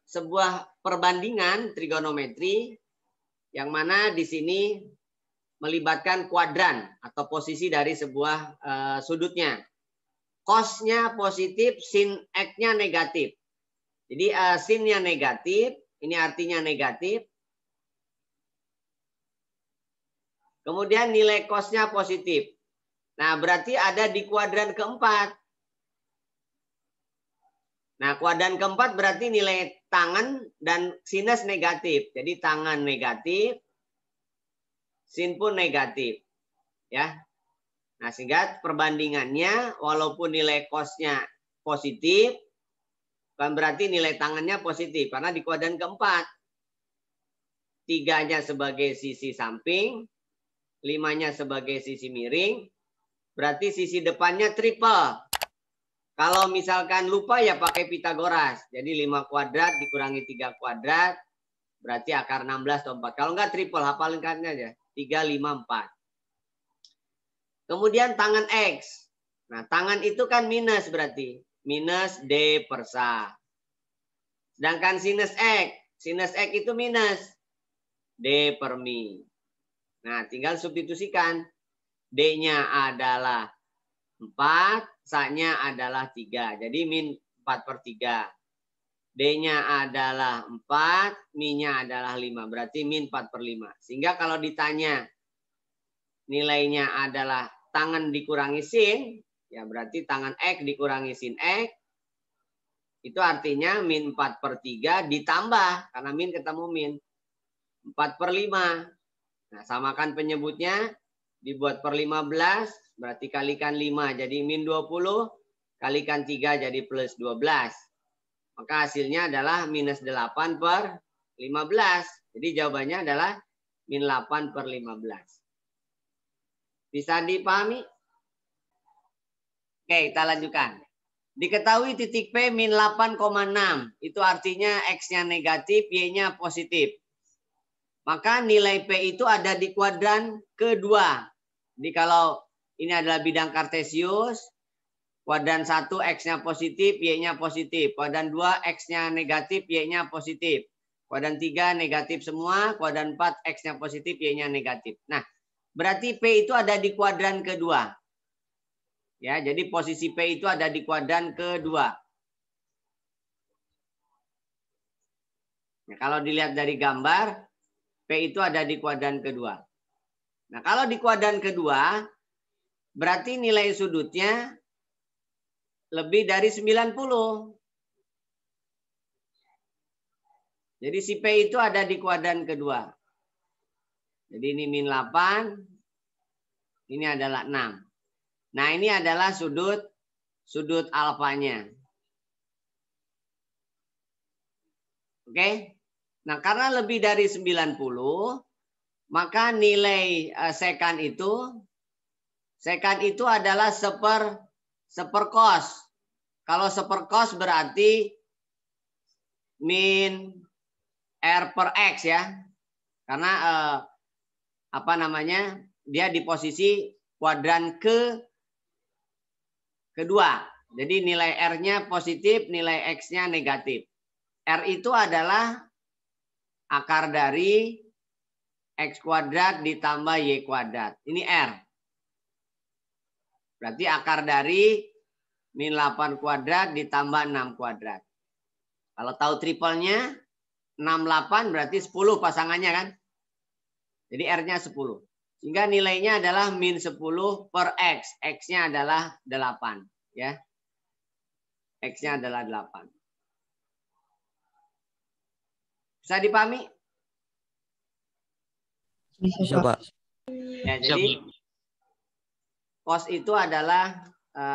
sebuah perbandingan trigonometri yang mana di sini melibatkan kuadran atau posisi dari sebuah sudutnya. Cos-nya positif, sin X-nya negatif. Jadi sin-nya negatif, ini artinya negatif. Kemudian nilai cos-nya positif. Nah, berarti ada di kuadran keempat. Nah, kuadran keempat berarti nilai tangen dan sinus negatif. Jadi tangan negatif, sin pun negatif. Ya. Nah, sehingga perbandingannya walaupun nilai cos-nya positif, kan berarti nilai tangannya positif. Karena di kuadran keempat, 3-nya sebagai sisi samping, 5-nya sebagai sisi miring, berarti sisi depannya triple. Kalau misalkan lupa ya pakai Pitagoras. Jadi 5 kuadrat dikurangi 3 kuadrat, berarti akar 16 atau 4. Kalau enggak triple, hafalkan aja. 3, 5, 4. Kemudian tangan X. Nah, tangan itu kan minus berarti. Minus D per SA. Sedangkan sinus X. Sinus X itu minus D per Mi. Nah, tinggal substitusikan. D-nya adalah 4. SA-nya adalah 3. Jadi min 4 per 3. D-nya adalah 4. Mi-nya adalah 5. Berarti min 4 per 5. Sehingga kalau ditanya nilainya adalah tangan dikurangi sin, ya berarti tangan X dikurangi sin X, itu artinya min 4 per 3 ditambah, karena min ketemu min, 4 per 5. Nah, samakan penyebutnya, dibuat per 15, berarti kalikan 5 jadi min 20, kalikan 3 jadi plus 12. Maka hasilnya adalah minus 8 per 15. Jadi jawabannya adalah min 8 per 15. Bisa dipahami? Oke, kita lanjutkan. Diketahui titik P min 8,6. Itu artinya X-nya negatif, Y-nya positif. Maka nilai P itu ada di kuadran kedua. Jadi kalau ini adalah bidang kartesius, kuadran 1 X-nya positif, Y-nya positif. Kuadran 2 X-nya negatif, Y-nya positif. Kuadran 3 negatif semua, kuadran 4 X-nya positif, Y-nya negatif. Nah, berarti P itu ada di kuadran kedua. Ya, jadi posisi P itu ada di kuadran kedua. Nah, kalau dilihat dari gambar, P itu ada di kuadran kedua. Nah, kalau di kuadran kedua, berarti nilai sudutnya lebih dari 90. Jadi si P itu ada di kuadran kedua. Jadi ini min 8, ini adalah 6. Nah, ini adalah sudut alfanya. Oke. Nah, karena lebih dari 90, maka nilai sekan itu adalah seper cos. Kalau seper cos berarti min R per X ya. Karena dia di posisi kuadran kedua. Jadi nilai R-nya positif, nilai X-nya negatif. R itu adalah akar dari X kuadrat ditambah Y kuadrat. Ini R. Berarti akar dari min 8 kuadrat ditambah 6 kuadrat. Kalau tahu triplenya, 68 berarti 10 pasangannya kan. Jadi R-nya 10. Sehingga nilainya adalah min 10 per X. X-nya adalah 8. Ya. X-nya adalah 8. Bisa dipahami? Bisa, Pak. Ya, jadi cos itu adalah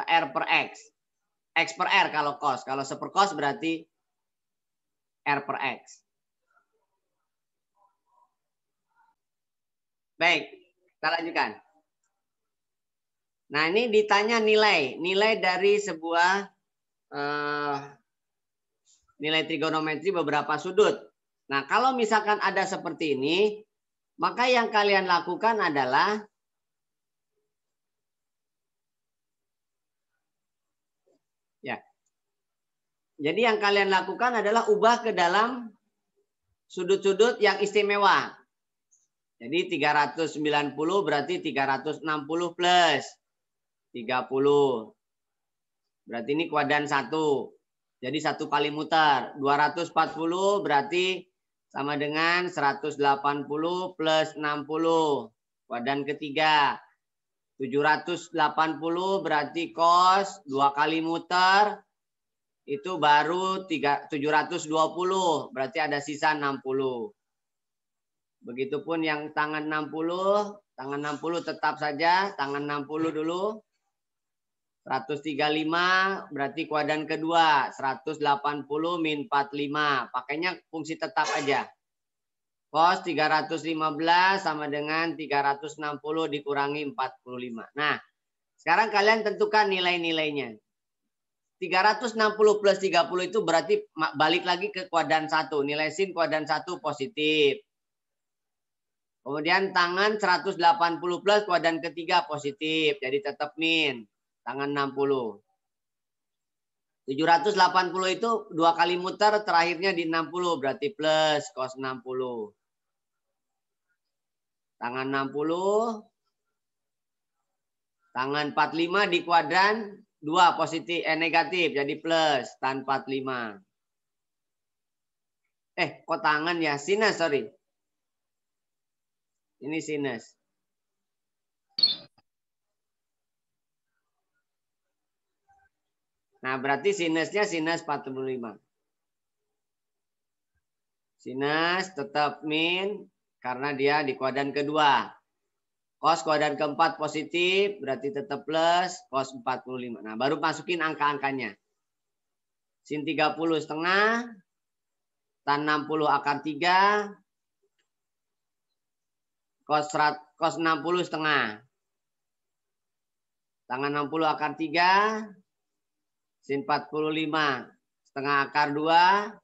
R per X. X per R kalau cos. Kalau seper cos berarti R per X. Baik, kita lanjutkan. Nah, ini ditanya nilai dari sebuah nilai trigonometri beberapa sudut. Nah, kalau misalkan ada seperti ini, maka yang kalian lakukan adalah Jadi yang kalian lakukan adalah ubah ke dalam sudut-sudut yang istimewa. Jadi 390 berarti 360 plus 30. Berarti ini kuadran 1. Jadi 1 kali muter. 240 berarti sama dengan 180 plus 60. Kuadran ketiga. 780 berarti cos 2 kali muter. Itu baru 720. Berarti ada sisa 60. Begitupun yang tangan 60. Tangan 60 tetap saja. Tangan 60 dulu. 135 berarti kuadran kedua. 180 min 45. Pakainya fungsi tetap aja. Cos 315 sama dengan 360 dikurangi 45. Nah, sekarang kalian tentukan nilai-nilainya. 360 plus 30 itu berarti balik lagi ke kuadran 1. Nilai sin kuadran 1 positif. Kemudian tangan 180 plus kuadran ketiga positif. Jadi tetap min. Tangan 60. 780 itu 2 kali muter terakhirnya di 60. Berarti plus cos 60. Tangan 60. Tangan 45 di kuadran 2 positif negatif. Jadi plus tan 45. Kok tangan ya? Sinus, sorry. Ini sinus. Nah, berarti sinusnya sinus 45. Sinus tetap min karena dia di kuadran kedua. Cos kuadran keempat positif berarti tetap plus cos 45. Nah, baru masukin angka-angkanya. Sin 30 setengah, tan 60 akar 3, cos 60 setengah. Tangan 60 akar 3, sin 45 setengah akar 2,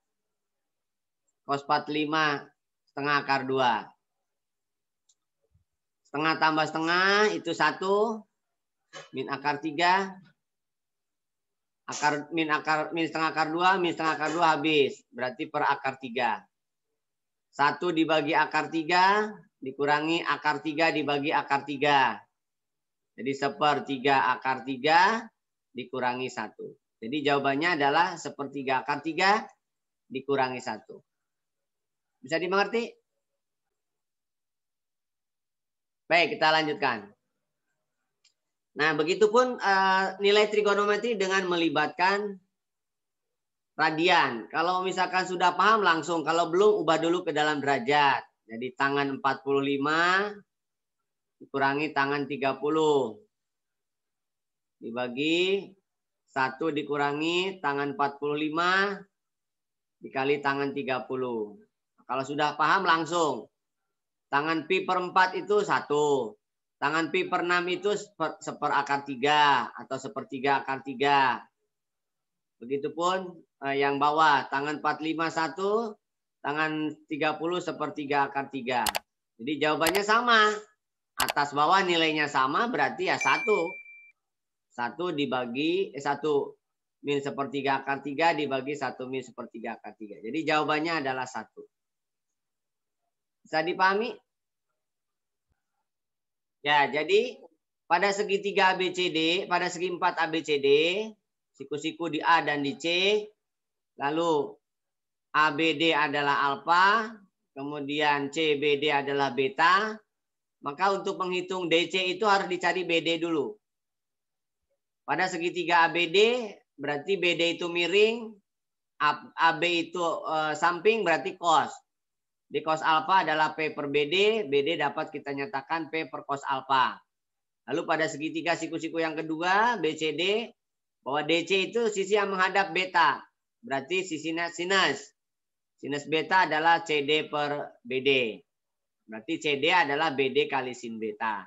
cos 45 setengah akar 2. Setengah tambah setengah itu 1. Min akar 3. Min setengah akar 2. Min setengah akar 2 habis. Berarti per akar 3. 1 dibagi akar 3. Dikurangi akar 3 dibagi akar 3. Jadi 1/3 akar 3 dikurangi 1. Jadi jawabannya adalah 1/3 akar 3 dikurangi 1. Bisa dimengerti? Baik, kita lanjutkan. Nah, begitupun nilai trigonometri dengan melibatkan radian. Kalau misalkan sudah paham langsung, kalau belum ubah dulu ke dalam derajat. Jadi tangan 45 dikurangi tangan 30. Dibagi 1 dikurangi tangan 45 dikali tangan 30. Kalau sudah paham langsung. Tangan pi per 4 itu 1. Tangan pi per 6 itu 1/4 akar 3 atau 1/3 akar 3. Begitupun yang bawah. Tangan 45 1. Tangan 30 1/3 akar 3. Jadi jawabannya sama. Atas bawah nilainya sama berarti ya 1. 1 dibagi 1 min 1/3 akar 3 dibagi 1 min 1/3 akar 3. Jadi jawabannya adalah 1. Bisa dipahami? Ya, jadi pada segitiga ABCD, pada segi 4 ABCD, siku-siku di A dan di C, lalu ABD adalah alfa, kemudian CBD adalah beta, maka untuk menghitung DC itu harus dicari BD dulu. Pada segitiga ABD, berarti BD itu miring, AB itu samping, berarti cos. Di cos alfa adalah P per BD. BD dapat kita nyatakan P per cos alfa. Lalu pada segitiga siku-siku yang kedua, BCD, bahwa DC itu sisi yang menghadap beta. Berarti sisinya sinus. Sinus beta adalah CD per BD. Berarti CD adalah BD kali sin beta.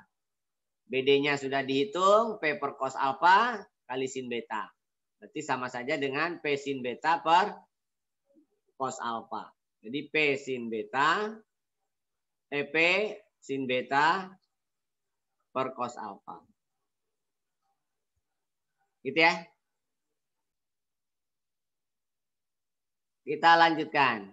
BD-nya sudah dihitung, P per cos alfa kali sin beta. Berarti sama saja dengan P sin beta per cos alfa. Jadi P sin beta, P sin beta per cos alfa. Gitu ya. Kita lanjutkan.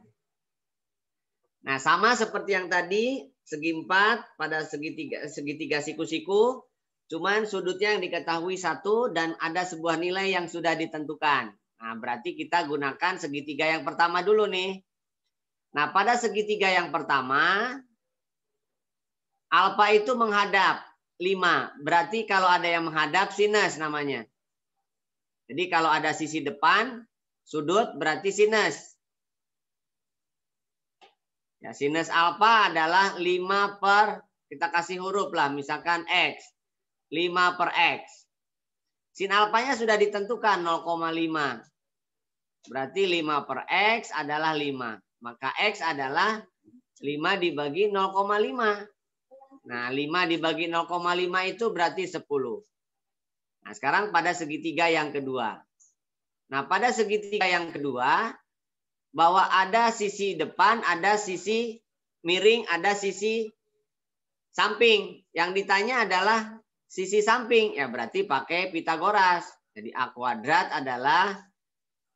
Nah, sama seperti yang tadi, segi 4 pada segitiga siku-siku, cuman sudutnya yang diketahui 1 dan ada sebuah nilai yang sudah ditentukan. Nah, berarti kita gunakan segitiga yang pertama dulu nih. Nah, pada segitiga yang pertama, alfa itu menghadap 5. Berarti kalau ada yang menghadap, sinus namanya. Jadi kalau ada sisi depan, sudut berarti sinus. Ya, sinus alfa adalah 5 per, kita kasih huruf lah, misalkan X. 5 per X. Sin alfanya sudah ditentukan 0,5. Berarti 5 per X adalah 5. Maka X adalah 5 dibagi 0,5. Nah, 5 dibagi 0,5 itu berarti 10. Nah, sekarang pada segitiga yang kedua. Nah, pada segitiga yang kedua, bahwa ada sisi depan, ada sisi miring, ada sisi samping. Yang ditanya adalah sisi samping. Ya, berarti pakai Pitagoras. Jadi A kuadrat adalah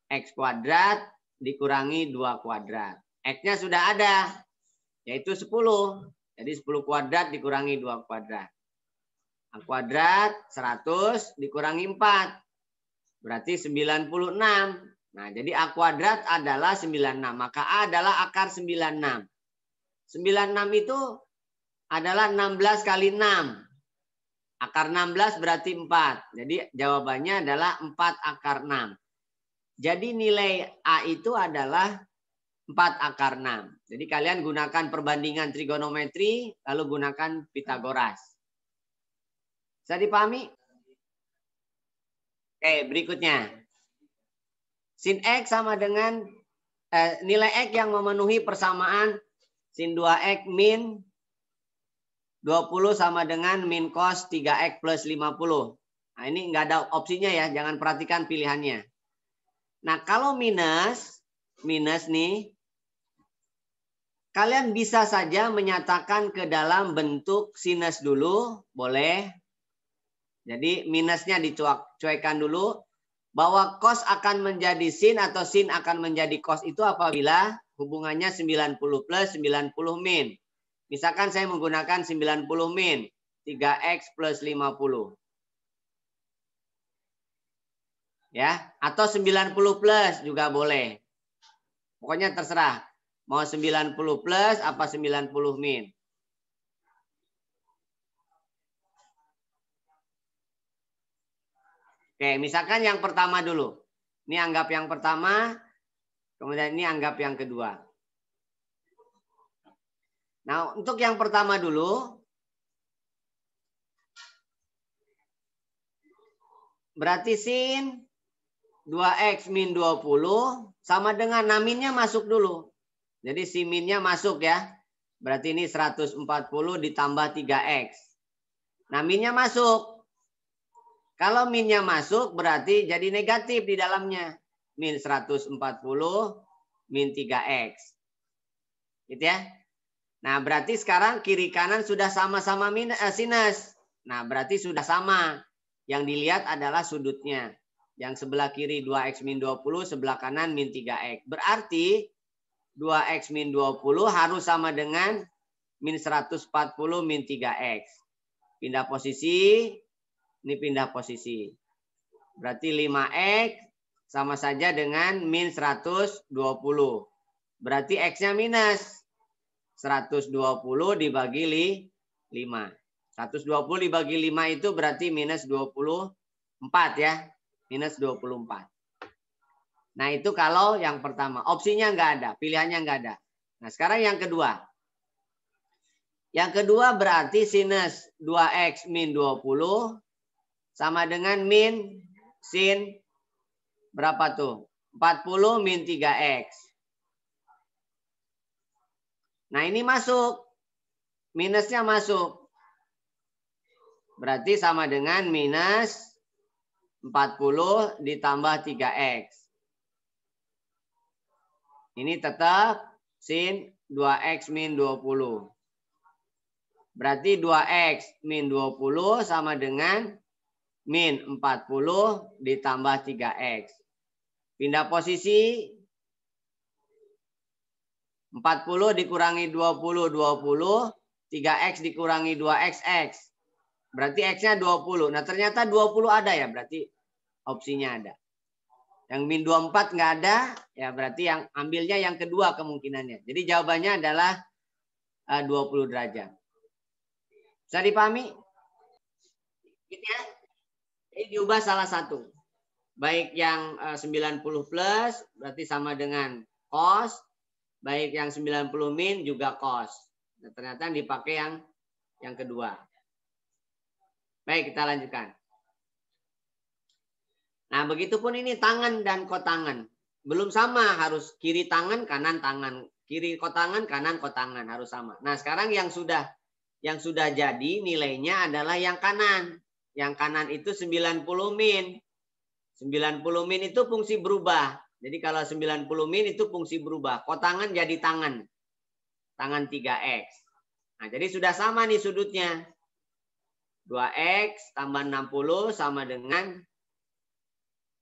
X kuadrat dikurangi 2 kuadrat. X-nya sudah ada, yaitu 10. Jadi 10 kuadrat dikurangi 2 kuadrat. A kuadrat 100 dikurangi 4. Berarti 96. Nah, jadi A kuadrat adalah 96. Maka A adalah akar 96. 96 itu adalah 16 kali 6. Akar 16 berarti 4. Jadi jawabannya adalah 4 akar 6. Jadi nilai A itu adalah 4 akar 6. Jadi kalian gunakan perbandingan trigonometri, lalu gunakan Pitagoras. Bisa dipahami? Oke, berikutnya. Sin X sama dengan nilai X yang memenuhi persamaan sin 2X min 20 sama dengan min cos 3X plus 50. Nah, ini nggak ada opsinya ya, jangan perhatikan pilihannya. Nah, kalau minus nih, kalian bisa saja menyatakan ke dalam bentuk sinus dulu, boleh. Jadi minusnya dicuekkan dulu. Bahwa cos akan menjadi sin atau sin akan menjadi cos itu apabila hubungannya 90 plus 90 min. Misalkan saya menggunakan 90 min, 3X plus 50. Ya, atau 90 plus juga boleh. Pokoknya terserah. Mau 90 plus apa 90 min. Oke, misalkan yang pertama dulu. Ini anggap yang pertama, kemudian ini anggap yang kedua. Nah, untuk yang pertama dulu, berarti sin 2X min 20 sama dengan naminnya masuk dulu. Jadi si minnya masuk ya. Berarti ini 140 ditambah 3X. Nah, minnya masuk. Kalau minnya masuk berarti jadi negatif di dalamnya. Min 140 min 3X. Gitu ya. Nah, berarti sekarang kiri kanan sudah sama-sama sinus. Nah, berarti sudah sama. Yang dilihat adalah sudutnya. Yang sebelah kiri 2X min 20, sebelah kanan min 3X. Berarti 2X min 20 harus sama dengan min 140 min 3X. Pindah posisi. Ini pindah posisi. Berarti 5X sama saja dengan min 120. Berarti X-nya minus. 120 dibagi 5. 120 dibagi 5 itu berarti minus 24 ya. Minus 24. Nah, itu kalau yang pertama. Opsinya nggak ada. Pilihannya nggak ada. Nah, sekarang yang kedua. Yang kedua berarti sinus 2X min 20 sama dengan min sin berapa tuh? 40 min 3X. Nah, ini masuk. Minusnya masuk. Berarti sama dengan minus 40 ditambah 3X. Ini tetap sin 2X min 20. Berarti 2X min 20 sama dengan min 40 ditambah 3X. Pindah posisi. 40 dikurangi 20, 20. 3X dikurangi 2X, X. Berarti X-nya 20. Nah ternyata 20 ada ya, berarti opsinya ada. Yang min 24 nggak ada, ya berarti yang ambilnya yang kedua kemungkinannya. Jadi jawabannya adalah 20 derajat. Bisa dipahami? Gitu ya. Jadi diubah salah satu. Baik yang 90 plus, berarti sama dengan cos. Baik yang 90 min juga cos. Nah, ternyata dipakai yang kedua. Baik, kita lanjutkan. Nah, begitupun ini tangan dan kotangan. Belum sama, harus kiri tangan, kanan tangan. Kiri kotangan, kanan kotangan, harus sama. Nah, sekarang yang sudah jadi nilainya adalah yang kanan. Yang kanan itu 90 min. 90 min itu fungsi berubah. Jadi kalau 90 min itu fungsi berubah. Kotangan jadi tangan. Tangan 3X. Nah, jadi sudah sama nih sudutnya. 2X tambah 60 sama dengan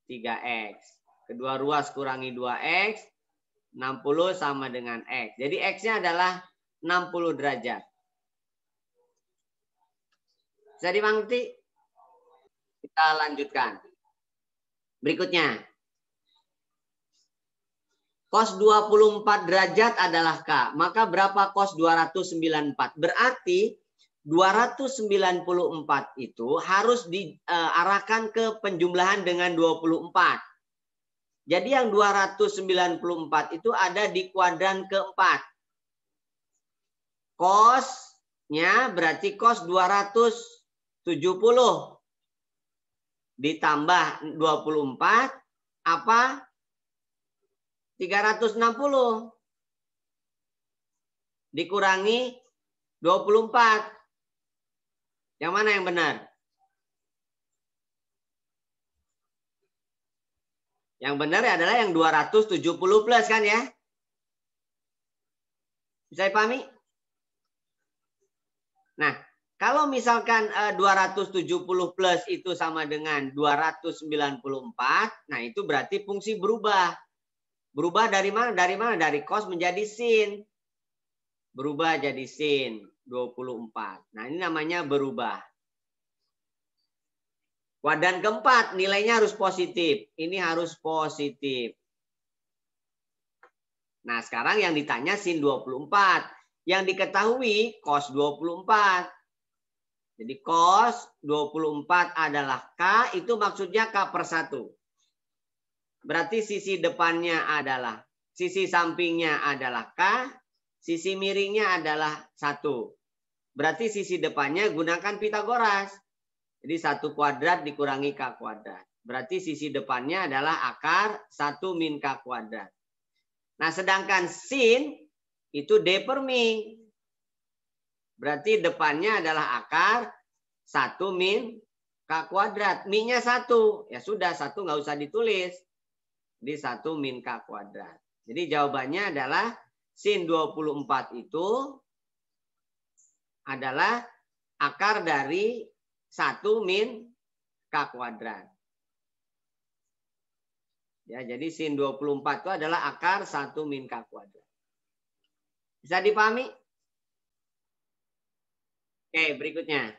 3X. Kedua ruas kurangi 2X. 60 sama dengan X. Jadi X-nya adalah 60 derajat. Bisa dimengerti? Kita lanjutkan. Berikutnya. Cos 24 derajat adalah K. Maka berapa cos 294? Berarti 294 itu harus diarahkan ke penjumlahan dengan 24. Jadi yang 294 itu ada di kuadran keempat. Cosnya berarti cos 270 ditambah 24 apa? 360 dikurangi 24. Yang mana yang benar? Yang benar adalah yang 270 plus kan ya? Bisa dipahami? Nah, kalau misalkan 270 plus itu sama dengan 294, nah itu berarti fungsi berubah. Berubah dari mana? Dari mana? Dari cos menjadi sin. Berubah jadi sin 24. Nah, ini namanya berubah. Kuadran keempat nilainya harus positif. Ini harus positif. Nah, sekarang yang ditanya sin 24. Yang diketahui cos 24. Jadi cos 24 adalah K, itu maksudnya K per 1. Berarti sisi depannya adalah, sisi sampingnya adalah K, sisi miringnya adalah 1. Berarti sisi depannya gunakan Pitagoras. Jadi 1 kuadrat dikurangi K kuadrat. Berarti sisi depannya adalah akar 1 min K kuadrat. Nah, sedangkan sin itu D per mi. Berarti depannya adalah akar 1 min K kuadrat. Mi-nya 1. Ya sudah, 1 nggak usah ditulis. Jadi 1 min K kuadrat. Jadi jawabannya adalah sin 24 itu adalah akar dari 1 min K kuadrat. Ya, jadi sin 24 itu adalah akar 1 min K kuadrat. Bisa dipahami? Oke, berikutnya.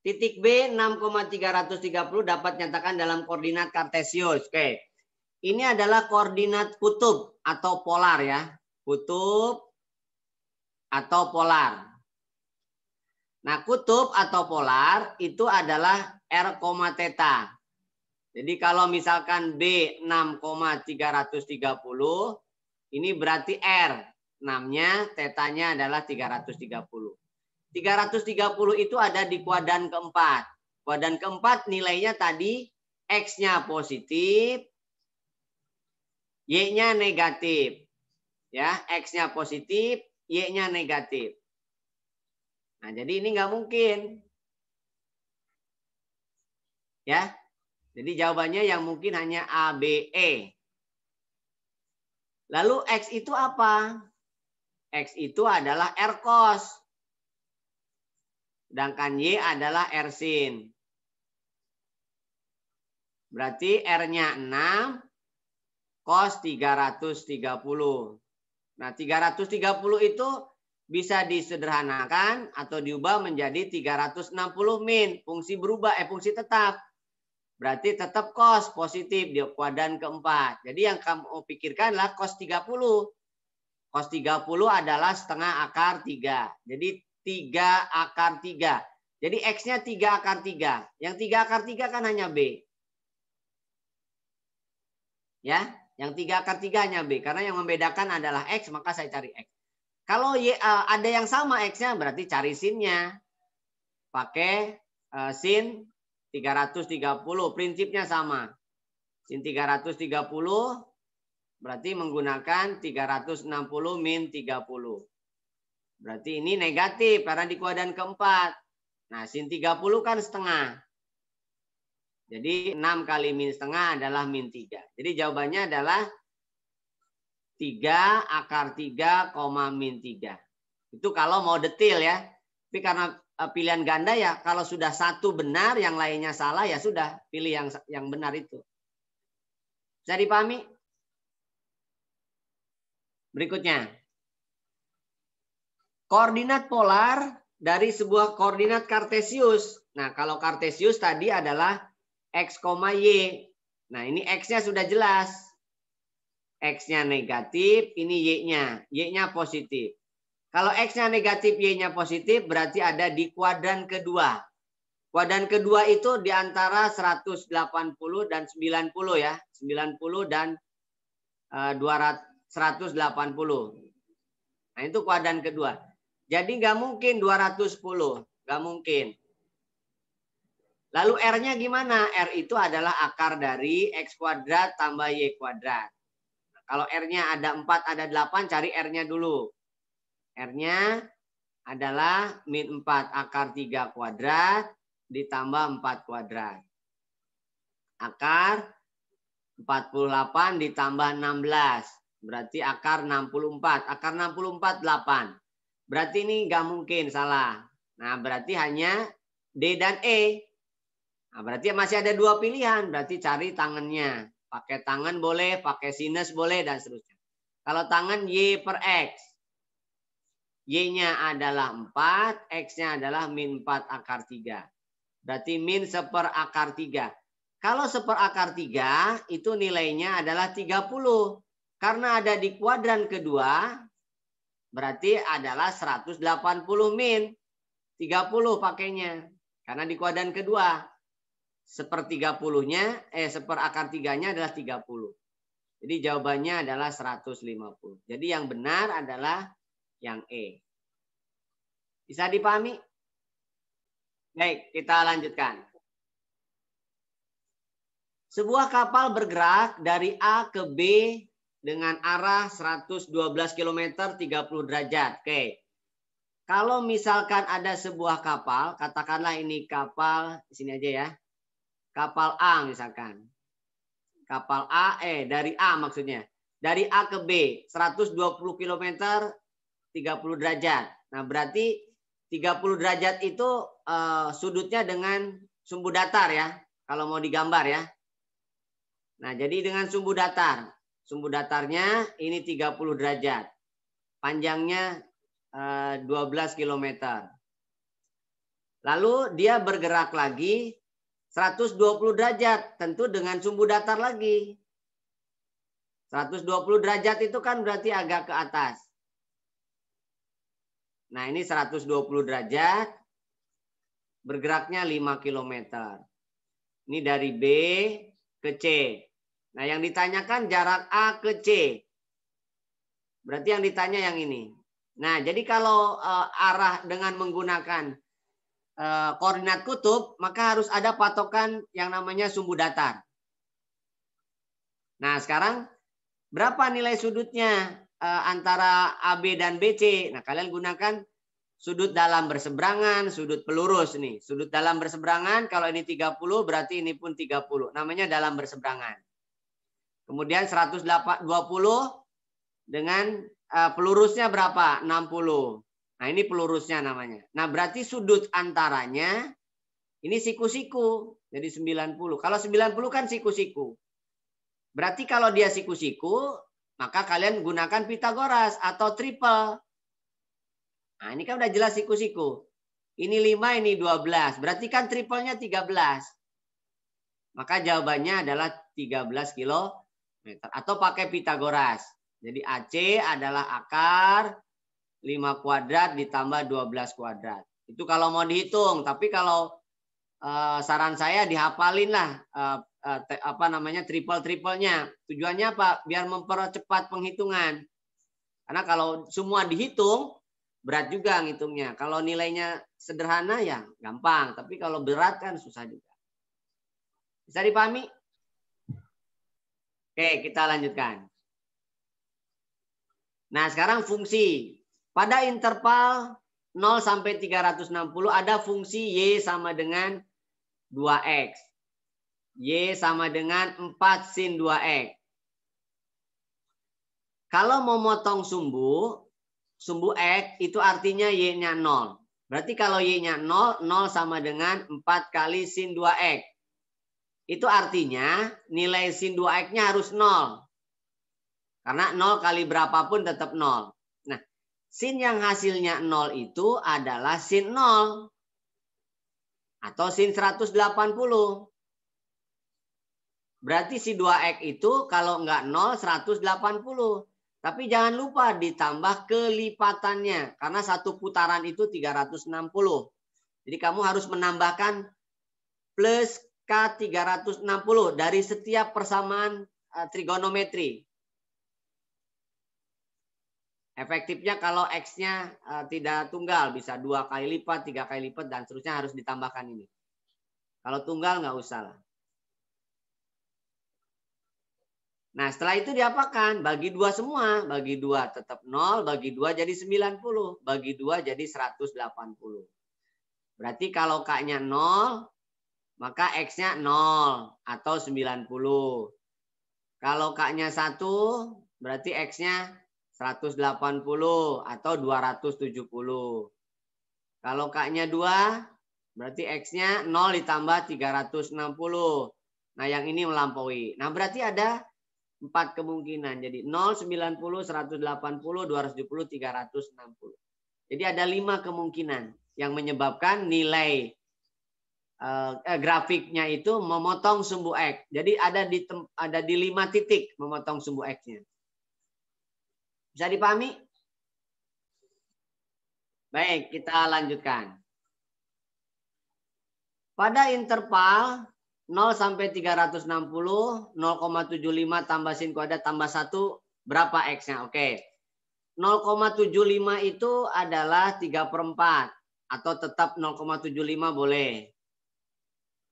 Titik B 6,330 dapat nyatakan dalam koordinat kartesius. Oke. Ini adalah koordinat kutub atau polar ya. Kutub atau polar. Nah, kutub atau polar itu adalah R, theta. Jadi kalau misalkan B 6,330, ini berarti R. 6-nya, tetanya adalah 330. 330 itu ada di kuadran keempat. Kuadran keempat nilainya tadi X-nya positif, Y-nya negatif. Ya, X-nya positif, Y-nya negatif. Nah, jadi ini nggak mungkin. Ya. Jadi jawabannya yang mungkin hanya A, B, E. Lalu X itu apa? X itu adalah R cos. Sedangkan Y adalah R sin. Berarti R-nya 6, cos 330. Nah, 330 itu bisa disederhanakan atau diubah menjadi 360 min. Fungsi berubah, fungsi tetap. Berarti tetap cos positif di kuadran keempat. Jadi yang kamu pikirkanlah cos 30. Cos 30 adalah setengah akar 3. Jadi 3 akar 3. Jadi X-nya 3 akar 3. Yang 3 akar 3 kan hanya B. Ya, yang 3 akar 3 hanya B. Karena yang membedakan adalah X, maka saya cari X. Kalau ada yang sama X-nya, berarti cari sin-nya. Pakai sin 330. Prinsipnya sama. Sin 330 berarti menggunakan 360 min 30. Berarti ini negatif karena di kuadran keempat. Nah, sin 30 kan setengah. Jadi 6 kali min setengah adalah min 3. Jadi jawabannya adalah 3 akar 3, min 3. Itu kalau mau detail ya. Tapi karena pilihan ganda ya, kalau sudah satu benar, yang lainnya salah, ya sudah. Pilih yang benar itu. Bisa dipahami? Berikutnya. Koordinat polar dari sebuah koordinat kartesius. Nah, kalau kartesius tadi adalah X, Y. Nah, ini X-nya sudah jelas. X-nya negatif, ini Y-nya. Y-nya positif. Kalau X-nya negatif, Y-nya positif, berarti ada di kuadran kedua. Kuadran kedua itu di antara 180 dan 90 ya. 90 dan 180. Nah, itu kuadran kedua. Jadi nggak mungkin 210. Nggak mungkin. Lalu R-nya gimana? R itu adalah akar dari X kuadrat tambah Y kuadrat. Nah, kalau R-nya ada 4, ada 8, cari R-nya dulu. R-nya adalah min 4 akar 3 kuadrat ditambah 4 kuadrat. Akar 48 ditambah 16. Berarti akar 64. Akar 64, 8. Berarti ini nggak mungkin salah. Nah, berarti hanya D dan E. Nah, berarti masih ada dua pilihan. Berarti cari tangannya. Pakai tangan boleh, pakai sinus boleh, dan seterusnya. Kalau tangan Y per X. Y-nya adalah 4, X-nya adalah min 4 akar 3. Berarti min 1 akar 3. Kalau 1 akar 3, itu nilainya adalah 30. Karena ada di kuadran kedua, berarti adalah 180 min. 30 pakainya. Karena di kuadran kedua. 1/30-nya, 1 akar 3-nya adalah 30. Jadi jawabannya adalah 150. Jadi yang benar adalah yang E. Bisa dipahami? Baik, kita lanjutkan. Sebuah kapal bergerak dari A ke B dengan arah 112 km 30 derajat. Oke. Kalau misalkan ada sebuah kapal, katakanlah ini kapal, di sini aja ya. Kapal A misalkan. Kapal A, dari A maksudnya. Dari A ke B, 120 km 30 derajat. Nah, berarti 30 derajat itu sudutnya dengan sumbu datar ya. Kalau mau digambar ya. Nah, jadi dengan sumbu datar. Sumbu datarnya ini 30 derajat. Panjangnya 12 km. Lalu dia bergerak lagi 120 derajat. Tentu dengan sumbu datar lagi. 120 derajat itu kan berarti agak ke atas. Nah, ini 120 derajat. Bergeraknya 5 km. Ini dari B ke C. Nah, yang ditanyakan jarak A ke C. Berarti yang ditanya yang ini. Nah, jadi kalau arah dengan menggunakan koordinat kutub, maka harus ada patokan yang namanya sumbu datar. Nah, sekarang berapa nilai sudutnya antara AB dan BC? Nah, kalian gunakan sudut dalam berseberangan, sudut pelurus nih. Sudut dalam berseberangan, kalau ini 30, berarti ini pun 30. Namanya dalam berseberangan. Kemudian 120 dengan pelurusnya berapa? 60. Nah, ini pelurusnya namanya. Nah, berarti sudut antaranya ini siku-siku. Jadi 90. Kalau 90 kan siku-siku. Berarti kalau dia siku-siku, maka kalian gunakan Pitagoras atau triple. Nah, ini kan udah jelas siku-siku. Ini 5, ini 12. Berarti kan triplenya 13. Maka jawabannya adalah 13 kilometer. Atau pakai Pitagoras. Jadi AC adalah akar 5 kuadrat ditambah 12 kuadrat. Itu kalau mau dihitung. Tapi kalau saran saya dihafalin lah triple-triplenya. Tujuannya apa? Biar mempercepat penghitungan. Karena kalau semua dihitung, berat juga ngitungnya. Kalau nilainya sederhana ya gampang. Tapi kalau berat kan susah juga. Bisa dipahami? Oke, kita lanjutkan. Nah, sekarang fungsi. Pada interval 0 sampai 360 ada fungsi Y sama dengan 2X. Y sama dengan 4 sin 2X. Kalau mau motong sumbu X itu artinya Y-nya 0. Berarti kalau Y-nya 0, 0 sama dengan 4 kali sin 2X. Itu artinya nilai sin 2X-nya harus 0. Karena 0 kali berapapun tetap 0. Nah, sin yang hasilnya 0 itu adalah sin 0. Atau sin 180. Berarti si 2X itu kalau nggak 0, 180. Tapi jangan lupa ditambah kelipatannya. Karena satu putaran itu 360. Jadi kamu harus menambahkan plus K360 dari setiap persamaan trigonometri. Efektifnya kalau X-nya tidak tunggal. Bisa 2 kali lipat, 3 kali lipat, dan seterusnya harus ditambahkan ini. Kalau tunggal nggak usah lah. Nah, setelah itu diapakan? Bagi 2 semua. Bagi 2 tetap 0, bagi 2 jadi 90. Bagi 2 jadi 180. Berarti kalau K-nya 0, maka X-nya 0 atau 90. Kalau K-nya 1, berarti X-nya 180 atau 270. Kalau K-nya 2, berarti X-nya 0 ditambah 360. Nah, yang ini melampaui. Nah, berarti ada 4 kemungkinan. Jadi 0, 90, 180, 270, 360. Jadi ada 5 kemungkinan yang menyebabkan nilai grafiknya itu memotong sumbu X. Jadi ada di 5 titik memotong sumbu X-nya. Bisa dipahami? Baik, kita lanjutkan. Pada interval 0 sampai 360, 0,75 tambah sin kuadrat tambah 1, berapa X-nya? Oke. 0,75 itu adalah 3/4. Atau tetap 0,75 boleh.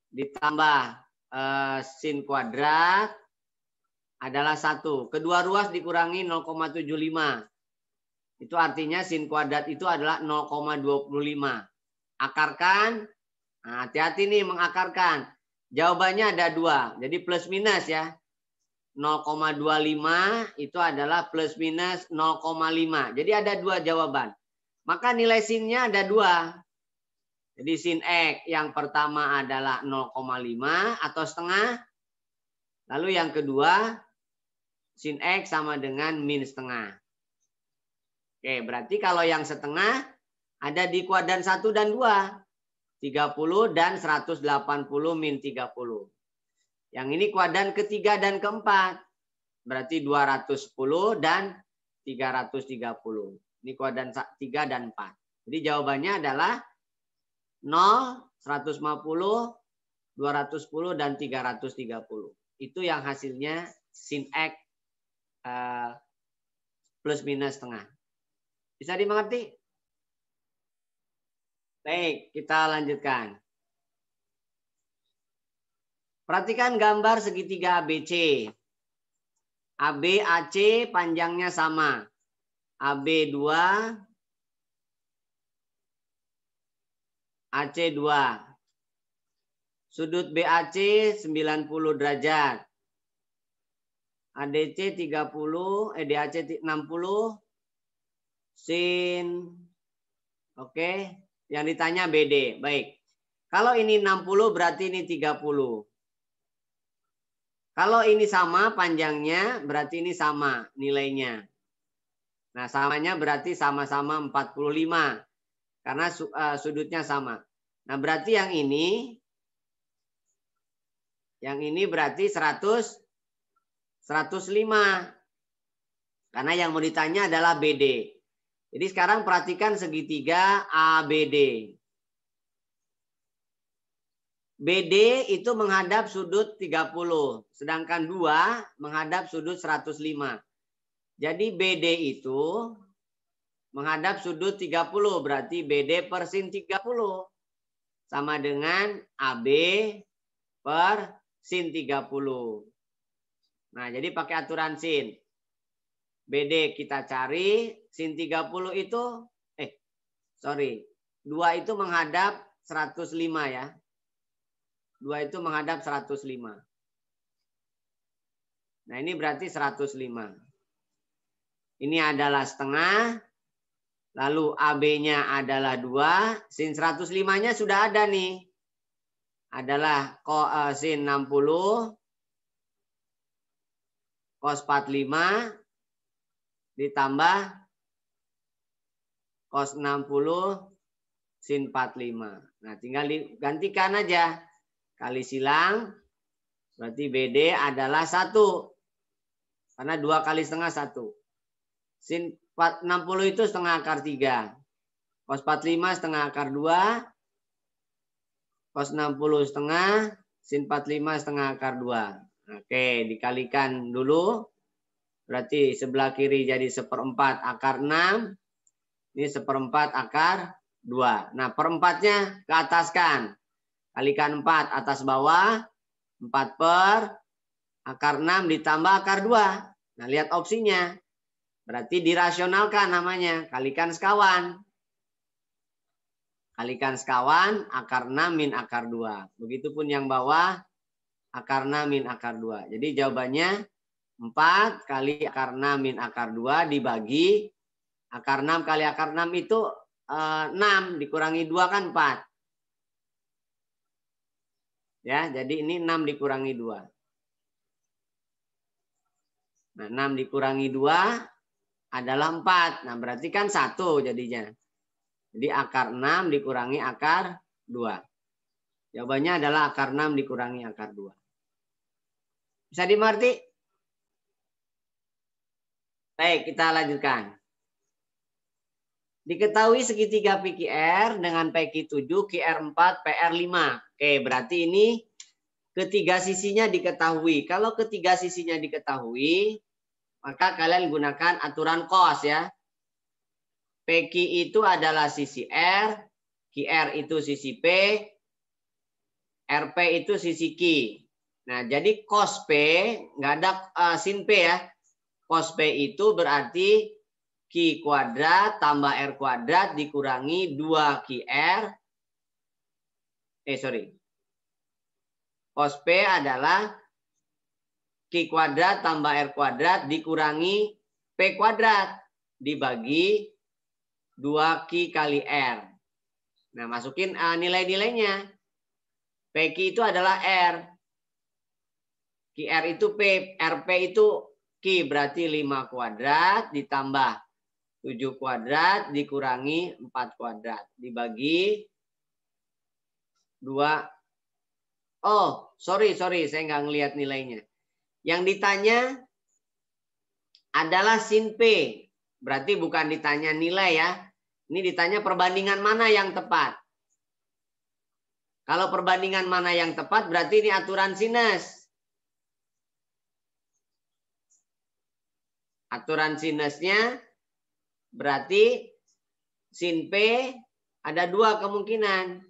Ditambah sin kuadrat adalah 1. Kedua ruas dikurangi 0,75. Itu artinya sin kuadrat itu adalah 0,25. Akarkan. Nah, hati-hati nih mengakarkan. Jawabannya ada 2. Jadi plus minus ya. 0,25 itu adalah plus minus 0,5. Jadi ada 2 jawaban. Maka nilai sinnya ada 2. Jadi sin X yang pertama adalah 0,5 atau setengah. Lalu yang kedua sin X sama dengan min setengah. Oke, berarti kalau yang setengah ada di kuadran 1 dan 2. 30 dan 180 min 30. Yang ini kuadran ketiga dan keempat. Berarti 210 dan 330. Ini kuadran 3 dan 4. Jadi jawabannya adalah 0, 150, 210, dan 330. Itu yang hasilnya sin X plus minus setengah. Bisa dimengerti? Baik, kita lanjutkan. Perhatikan gambar segitiga ABC. AB, AC panjangnya sama. AB 2, AC 2. Sudut BAC 90 derajat. ADC 30, DAC 60. Sin. Oke. Yang ditanya BD. Baik. Kalau ini 60 berarti ini 30. Kalau ini sama panjangnya, berarti ini sama nilainya. Nah, samanya berarti sama-sama 45. Karena sudutnya sama. Nah, berarti yang ini berarti 105. Karena yang mau ditanya adalah BD. Jadi sekarang perhatikan segitiga ABD. BD itu menghadap sudut 30, sedangkan 2 menghadap sudut 105. Jadi BD itu menghadap sudut 30, berarti BD per sin 30 sama dengan AB per sin 30. Nah, jadi pakai aturan sin. BD kita cari, sin 30 itu, 2 itu menghadap 105 ya. 2 itu menghadap 105. Nah, ini berarti 105. Ini adalah setengah. Lalu AB-nya adalah 2. Sin 105-nya sudah ada nih. Adalah sin 60. Cos 45. Ditambah cos 60. Sin 45. Nah, tinggal digantikan aja. Kali silang, berarti BD adalah 1. Karena 2 kali setengah 1. Sin 60 itu setengah akar 3. Cos 45 setengah akar 2. Cos 60 setengah. Sin 45 setengah akar 2. Oke, dikalikan dulu. Berarti sebelah kiri jadi 1/4 akar 6. Ini 1/4 akar 2. Nah, perempatnya ke ataskan. Kalikan 4 atas bawah. 4 per akar 6 ditambah akar 2. Nah, lihat opsinya. Berarti dirasionalkan namanya. Kalikan sekawan. Kalikan sekawan, akar 6 min akar 2. Begitupun yang bawah, akar 6 min akar 2. Jadi jawabannya 4 kali akar 6 min akar 2 dibagi. Akar 6 kali akar 6 itu 6 dikurangi 2 kan 4. Ya, jadi ini 6 dikurangi 2. Nah, 6 dikurangi 2 adalah 4. Nah, berarti kan 1 jadinya. Jadi akar 6 dikurangi akar 2. Jawabannya adalah akar 6 dikurangi akar 2. Bisa dimengerti? Baik, kita lanjutkan. Diketahui segitiga PQR dengan PQ7, QR4, PR5. Oke, berarti ini ketiga sisinya diketahui. Kalau ketiga sisinya diketahui, maka kalian gunakan aturan cos ya. PQ itu adalah sisi R, QR itu sisi P, RP itu sisi Q. Nah, jadi cos P, nggak ada sin P ya. Cos P itu berarti Q kuadrat tambah R kuadrat dikurangi 2QR. Cos P adalah Q kuadrat tambah R kuadrat dikurangi P kuadrat dibagi 2Q kali R. Nah, masukin nilai-nilainya. PQ itu adalah R. QR itu P. RP itu Q. Berarti 5 kuadrat ditambah 7 kuadrat dikurangi 4 kuadrat. Dibagi 2. Oh, sorry. Saya nggak ngelihat nilainya. Yang ditanya adalah sin P. Berarti bukan ditanya nilai ya. Ini ditanya perbandingan mana yang tepat. Kalau perbandingan mana yang tepat berarti ini aturan sinus. Aturan sinusnya berarti sin P ada 2 kemungkinan.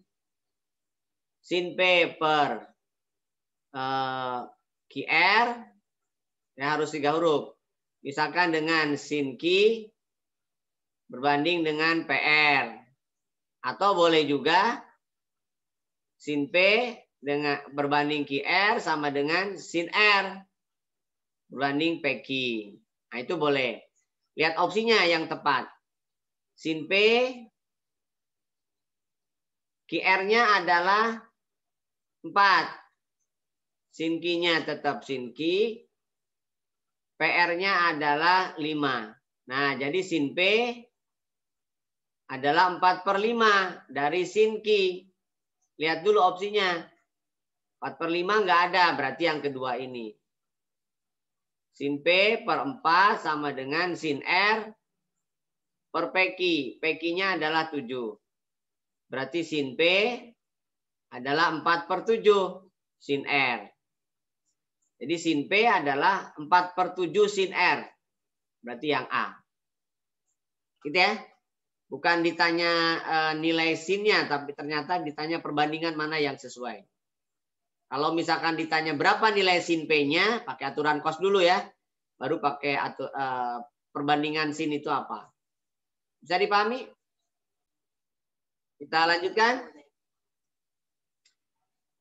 Sin P per QR ya harus 3 huruf. Misalkan dengan sin Q berbanding dengan PR. Atau boleh juga sin P dengan berbanding QR sama dengan sin R berbanding PQ. Nah, itu boleh. Lihat opsinya yang tepat. Sin P QR-nya adalah 4. Sin Q-nya tetap sin Q. PR-nya adalah 5. Nah, jadi sin P adalah 4/5 dari sin Q. Lihat dulu opsinya. 4/5 nggak ada, berarti yang kedua ini. Sin P per 4 sama dengan sin R per PQ. PQ-nya adalah 7. Berarti sin P adalah 4/7 sin R. Jadi sin P adalah 4/7 sin R. Berarti yang A. Gitu ya. Bukan ditanya nilai sinnya, tapi ternyata ditanya perbandingan mana yang sesuai. Kalau misalkan ditanya berapa nilai sin P-nya, pakai aturan cos dulu ya. Baru pakai perbandingan sin itu apa. Bisa dipahami? Kita lanjutkan.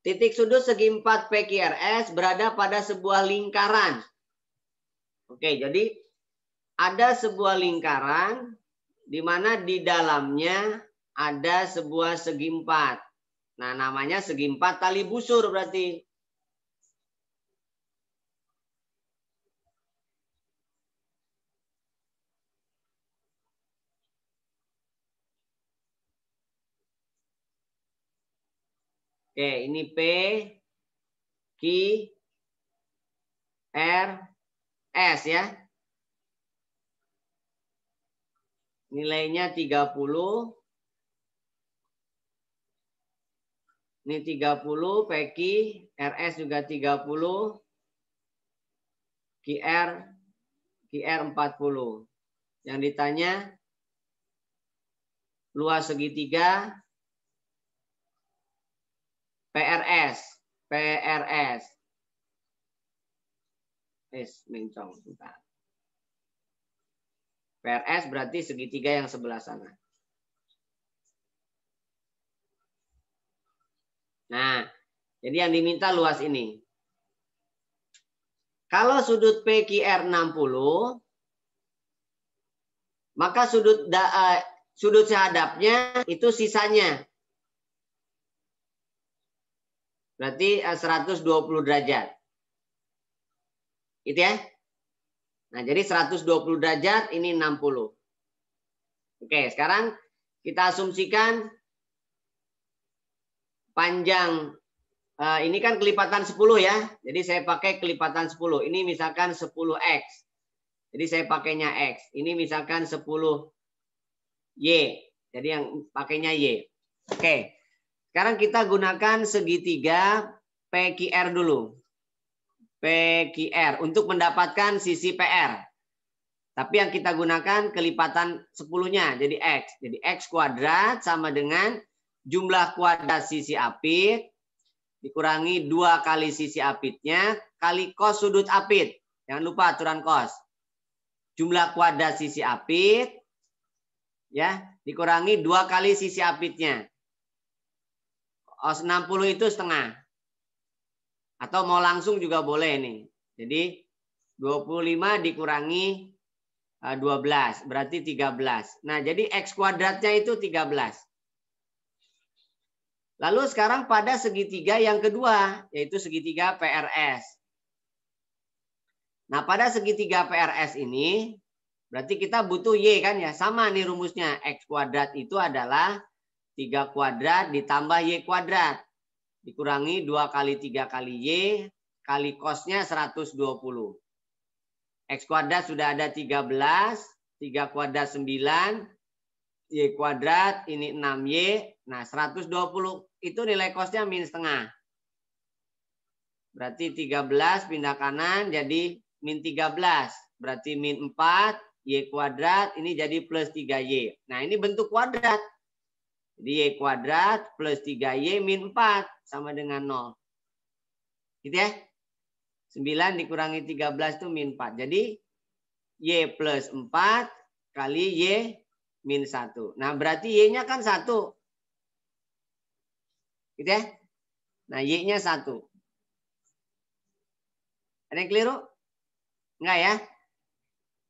Titik sudut segi 4 PQRS berada pada sebuah lingkaran. Oke, jadi ada sebuah lingkaran di mana di dalamnya ada sebuah segi 4. Nah, namanya segi 4 tali busur berarti. Oke, ini P, Q, R, S ya. Nilainya 30. Ini 30, PQ, RS juga 30, QR 40. Yang ditanya luas segitiga PRS. Mencong. PRS berarti segitiga yang sebelah sana. Nah, jadi yang diminta luas ini. Kalau sudut PQR 60, maka sudut sehadapnya itu sisanya. Berarti 120 derajat. Gitu ya. Nah, jadi 120 derajat ini 60. Oke, sekarang kita asumsikan panjang ini kan kelipatan 10 ya. Jadi saya pakai kelipatan 10. Ini misalkan 10X. Jadi saya pakainya X. Ini misalkan 10Y. Jadi yang pakainya Y. Oke. Sekarang kita gunakan segitiga PQR dulu. PQR untuk mendapatkan sisi PR. Tapi yang kita gunakan kelipatan 10-nya. Jadi X. Jadi X kuadrat sama dengan jumlah kuadrat sisi apit dikurangi 2 kali sisi apitnya kali cos sudut apit. Jangan lupa aturan cos. Jumlah kuadrat sisi apit ya dikurangi 2 kali sisi apitnya. 60 itu setengah. Atau mau langsung juga boleh nih. Jadi 25 dikurangi 12 berarti 13. Nah, jadi X kuadratnya itu 13. Lalu sekarang pada segitiga yang kedua, yaitu segitiga PRS. Nah, pada segitiga PRS ini, berarti kita butuh Y kan ya. Sama nih rumusnya. X kuadrat itu adalah 3 kuadrat ditambah Y kuadrat. Dikurangi 2 kali 3 kali Y, kali cosnya 120. X kuadrat sudah ada 13, 3 kuadrat 9, Y kuadrat, ini 6Y. Nah, 120 itu nilai cosnya min setengah. Berarti 13 pindah kanan jadi min 13. Berarti min 4, Y kuadrat, ini jadi plus 3Y. Nah, ini bentuk kuadrat. Jadi Y kuadrat plus 3Y min 4 sama dengan 0. Gitu ya. 9 dikurangi 13 itu min 4. Jadi Y plus 4 kali Y min 1. Nah, berarti Y-nya kan 1. Gitu ya. Nah, Y-nya 1. Ada yang keliru? Enggak ya?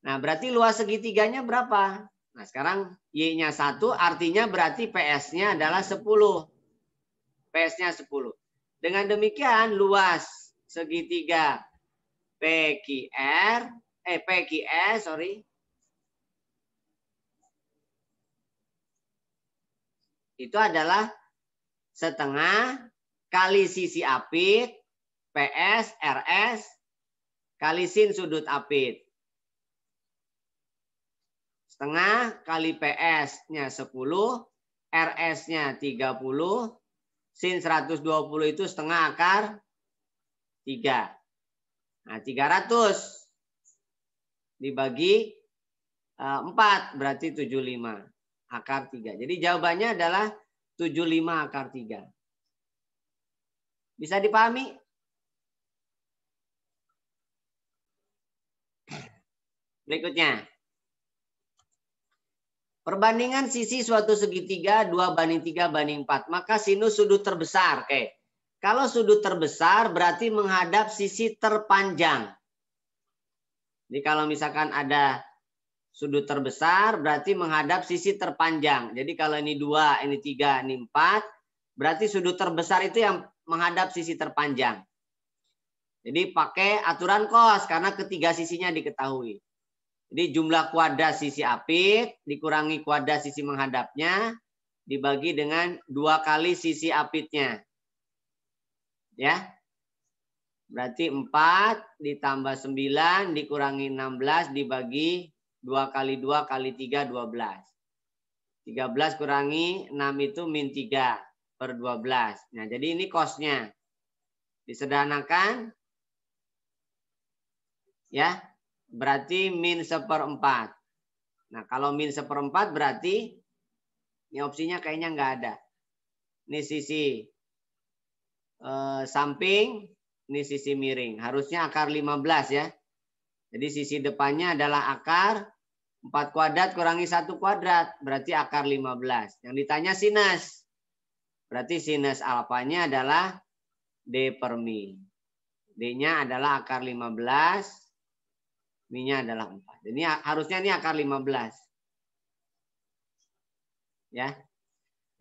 Nah, berarti luas segitiganya berapa? Nah, sekarang Y-nya 1 artinya berarti PS-nya adalah 10. PS-nya 10. Dengan demikian luas segitiga PQS, sorry. Itu adalah setengah kali sisi apit, PS, RS, kali sin sudut apit. Setengah kali PS-nya 10, RS-nya 30, sin 120 itu setengah akar 3. Nah, 300 dibagi 4 berarti 75 akar 3. Jadi jawabannya adalah 75 akar 3. Bisa dipahami? Berikutnya. Perbandingan sisi suatu segitiga 2:3:4. Maka sinus sudut terbesar. Oke. Kalau sudut terbesar berarti menghadap sisi terpanjang. Jadi kalau misalkan ada sudut terbesar berarti menghadap sisi terpanjang. Jadi kalau ini 2, ini 3, ini 4. Berarti sudut terbesar itu yang menghadap sisi terpanjang. Jadi pakai aturan cos karena ketiga sisinya diketahui. Jadi jumlah kuadrat sisi apit dikurangi kuadrat sisi menghadapnya dibagi dengan 2 kali sisi apitnya. Ya. Berarti 4 ditambah 9 dikurangi 16 dibagi 2 kali 2 kali 3, 12. 13 kurangi 6 itu min 3 per 12. Nah, jadi ini cosnya. Disederhanakan. Ya. Berarti min 1/4. Nah, kalau min 1/4 berarti ini opsinya kayaknya nggak ada. Ini sisi samping, ini sisi miring. Harusnya akar 15 ya. Jadi sisi depannya adalah akar 4 kuadrat kurangi 1 kuadrat. Berarti akar 15. Yang ditanya sinus. Berarti sinus alfanya adalah D per mi. D-nya adalah akar 15. Mi-nya adalah 4. Ini harusnya ini akar 15. Ya.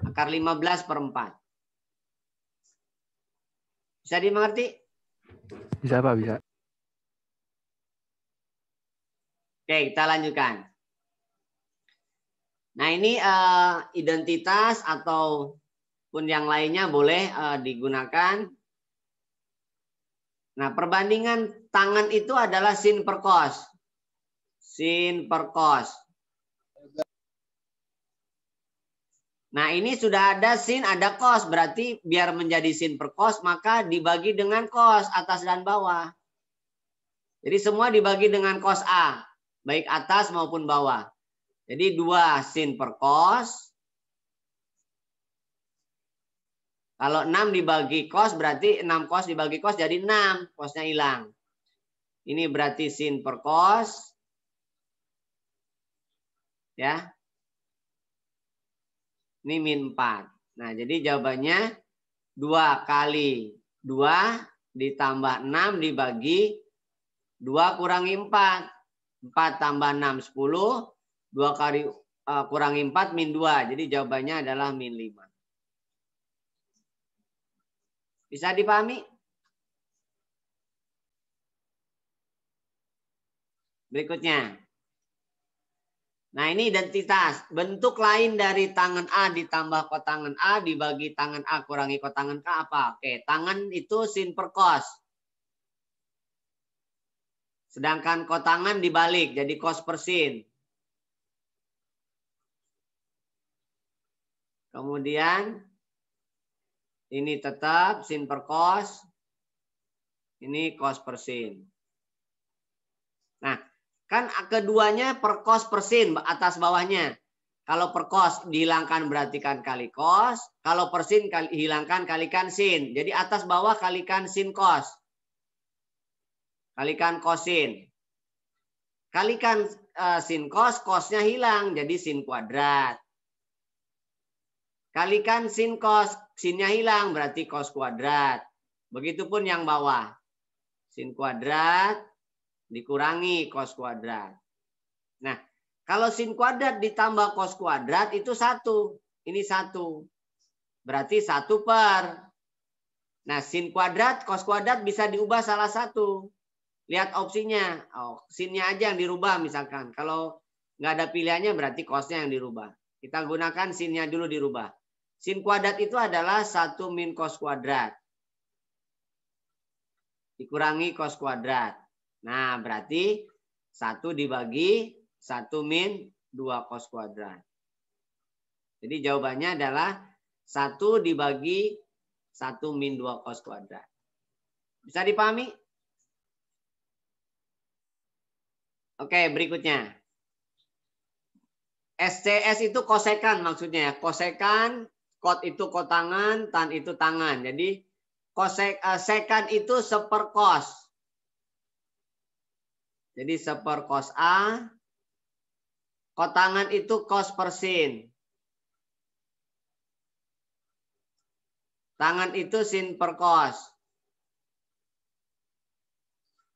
Akar 15/4. Bisa dimengerti? Bisa, Pak, bisa. Oke, kita lanjutkan. Nah, ini identitas ataupun yang lainnya boleh digunakan. Nah, perbandingan tangan itu adalah sin per cos. Sin per cos. Nah, ini sudah ada sin, ada cos. Berarti biar menjadi sin per cos, maka dibagi dengan cos atas dan bawah. Jadi semua dibagi dengan cos A. Baik atas maupun bawah. Jadi 2 sin per cos. Kalau 6 dibagi cos berarti 6 cos dibagi cos jadi 6. Cosnya hilang. Ini berarti sin per cos. Ya. Ini min 4. Nah, jadi jawabannya 2 kali 2 ditambah 6 dibagi 2 kurangi 4. 4 tambah 6, 10. 2 kali kurangi 4, min 2. Jadi jawabannya adalah min 5. Bisa dipahami? Berikutnya. Nah, ini identitas. Bentuk lain dari tangan A ditambah kotangan A dibagi tangan A kurangi kotangan K apa? Oke, tangan itu sin per cos. Sedangkan kotangan dibalik, jadi cos per sin. Kemudian ini tetap sin per cos. Ini cos per sin. Nah, kan keduanya per cos per sin atas bawahnya. Kalau per cos dihilangkan berarti kan kali cos. Kalau per sin hilangkan kalikan sin. Jadi atas bawah kalikan sin cos. Kalikan kosin. Kalikan sin cos, cosnya hilang. Jadi sin kuadrat. Kalikan sin cos, sinnya hilang berarti cos kuadrat. Begitupun yang bawah. Sin kuadrat dikurangi cos kuadrat. Nah, kalau sin kuadrat ditambah cos kuadrat itu 1. Ini 1. Berarti 1 per Nah, sin kuadrat, cos kuadrat bisa diubah salah satu. Lihat opsinya. Oh, sinnya aja yang dirubah misalkan. Kalau nggak ada pilihannya berarti cosnya yang dirubah. Kita gunakan sinnya dulu dirubah. Sin kuadrat itu adalah 1 min cos kuadrat. Dikurangi cos kuadrat. Nah, berarti 1 dibagi 1 min 2 cos kuadrat. Jadi jawabannya adalah 1 dibagi 1 min 2 cos kuadrat. Bisa dipahami? Oke, berikutnya. SCS itu kosekan maksudnya. Kosekan, kot itu kotangan, tan itu tangan. Jadi sekan itu seperkos. Jadi seperkos A. Kotangan itu kos per sin. Tangan itu sin per kos.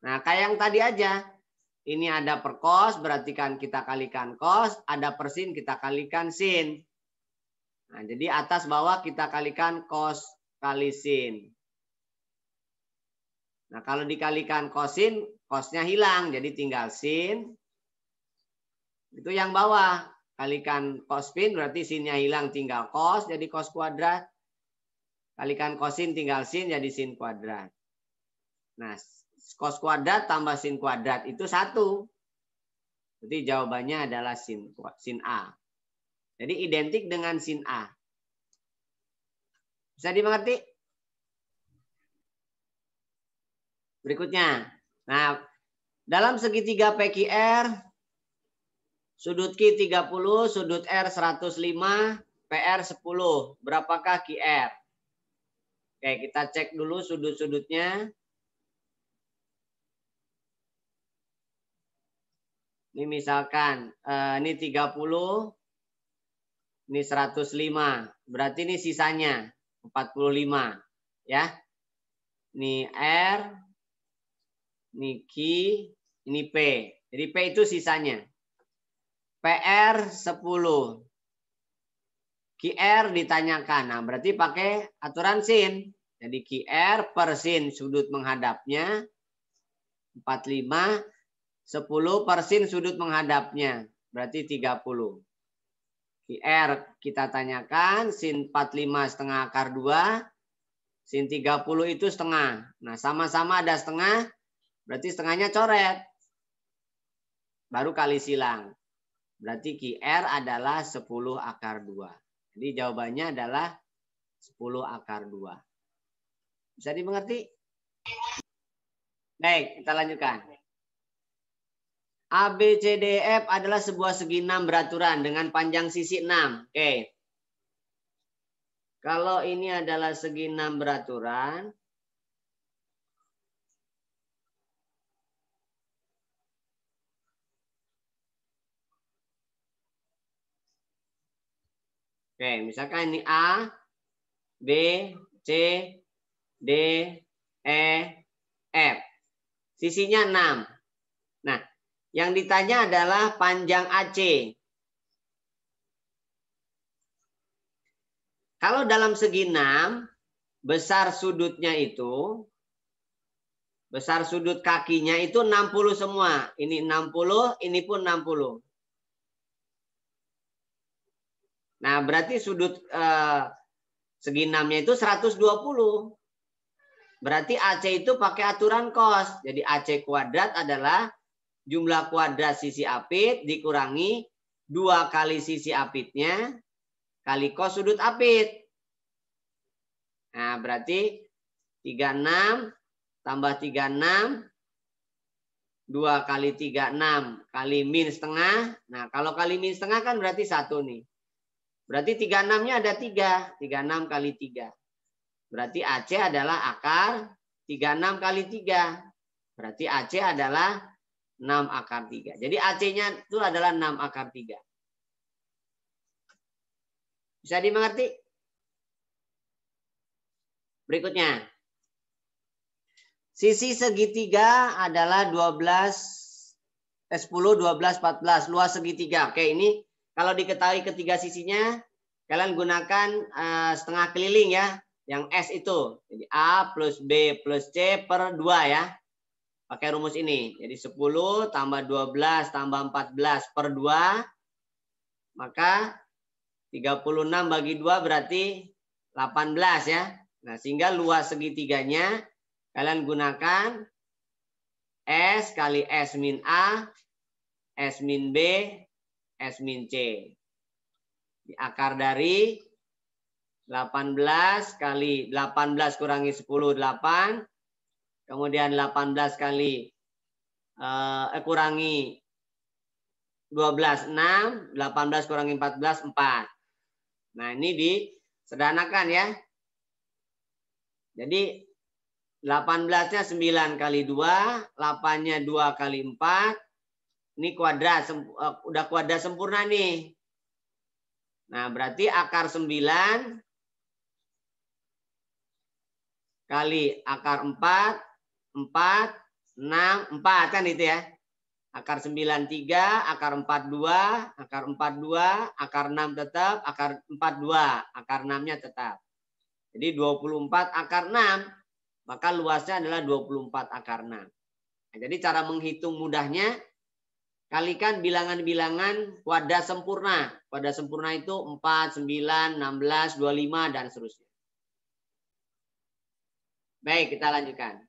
Nah, kayak yang tadi aja. Ini ada per kos, berarti kan kita kalikan kos. Ada per sin, kita kalikan sin. Nah, jadi atas bawah kita kalikan kos kali sin. Nah, kalau dikalikan kosin, kosnya hilang. Jadi tinggal sin. Itu yang bawah. Kalikan kos sin, berarti sinnya hilang, tinggal kos, jadi kos kuadrat. Kalikan kosin, tinggal sin, jadi sin kuadrat. Nah, cos kuadrat tambah sin kuadrat itu 1. Jadi jawabannya adalah sin A. Jadi identik dengan sin A. Bisa dimengerti? Berikutnya. Nah, dalam segitiga PQR, sudut Q 30, sudut R 105, PR 10. Berapakah QR? Oke, kita cek dulu sudut-sudutnya. Ini misalkan ini 30, ini 105. Berarti ini sisanya 45, ya. Ini R, ini Q, ini P. Jadi P itu sisanya. PR 10. QR ditanyakan. Nah, berarti pakai aturan sin. Jadi QR per sin sudut menghadapnya 45. 10 per sin sudut menghadapnya. Berarti 30. QR kita tanyakan. Sin 45 setengah akar 2. Sin 30 itu setengah. Nah, sama-sama ada setengah. Berarti setengahnya coret. Baru kali silang. Berarti QR adalah 10 akar 2. Jadi jawabannya adalah 10 akar 2. Bisa dimengerti? Baik, kita lanjutkan. ABCDF adalah sebuah segi 6 beraturan dengan panjang sisi 6. Oke. Kalau ini adalah segi 6 beraturan. Oke, misalkan ini A, B, C, D, E, F. Sisinya 6. Nah, yang ditanya adalah panjang AC. Kalau dalam segi 6, besar sudutnya itu, besar sudut kakinya itu 60 semua. Ini 60, ini pun 60. Nah, berarti sudut segi 6-nya itu 120. Berarti AC itu pakai aturan cos. Jadi AC kuadrat adalah jumlah kuadrat sisi apit dikurangi 2 kali sisi apitnya kali cos sudut apit. Nah, berarti 36 tambah 36. 2 kali 36 kali min setengah. Nah, kalau kali min setengah kan berarti 1 nih. Berarti 36-nya ada 3. 36 kali 3. Berarti AC adalah akar 36 kali 3. Berarti AC adalah 6 akar 3. Jadi AC-nya itu adalah 6 akar 3. Bisa dimengerti? Berikutnya. Sisi segitiga adalah 10, 12, 14. Luas segitiga. Oke, ini kalau diketahui ketiga sisinya, kalian gunakan setengah keliling ya. Yang S itu. Jadi A plus B plus C per 2 ya. Pakai rumus ini. Jadi 10 tambah 12 tambah 14 per 2. Maka 36 bagi 2 berarti 18 ya. Nah, sehingga luas segitiganya kalian gunakan S kali S min A, S min B, S min C. Di akar dari 18 kali 18 kurangi 10, 8. Kemudian 18 kali kurangi 12, 6. 18 kurangi 14, 4. Nah, ini disederhanakan ya. Jadi 18-nya 9 kali 2, 8-nya 2 kali 4. Ini kuadrat, udah kuadrat sempurna nih. Nah, berarti akar 9 kali akar 4, 4, 6, 4 kan itu ya. Akar 9, 3, akar 4, 2, akar 4, 2, akar 6 tetap, akar 4, 2, akar 6-nya tetap. Jadi 24 akar 6, maka luasnya adalah 24 akar 6. Nah, jadi cara menghitung mudahnya, kalikan bilangan-bilangan kuadrat sempurna. Kuadrat sempurna itu 4, 9, 16, 25, dan seterusnya. Baik, kita lanjutkan.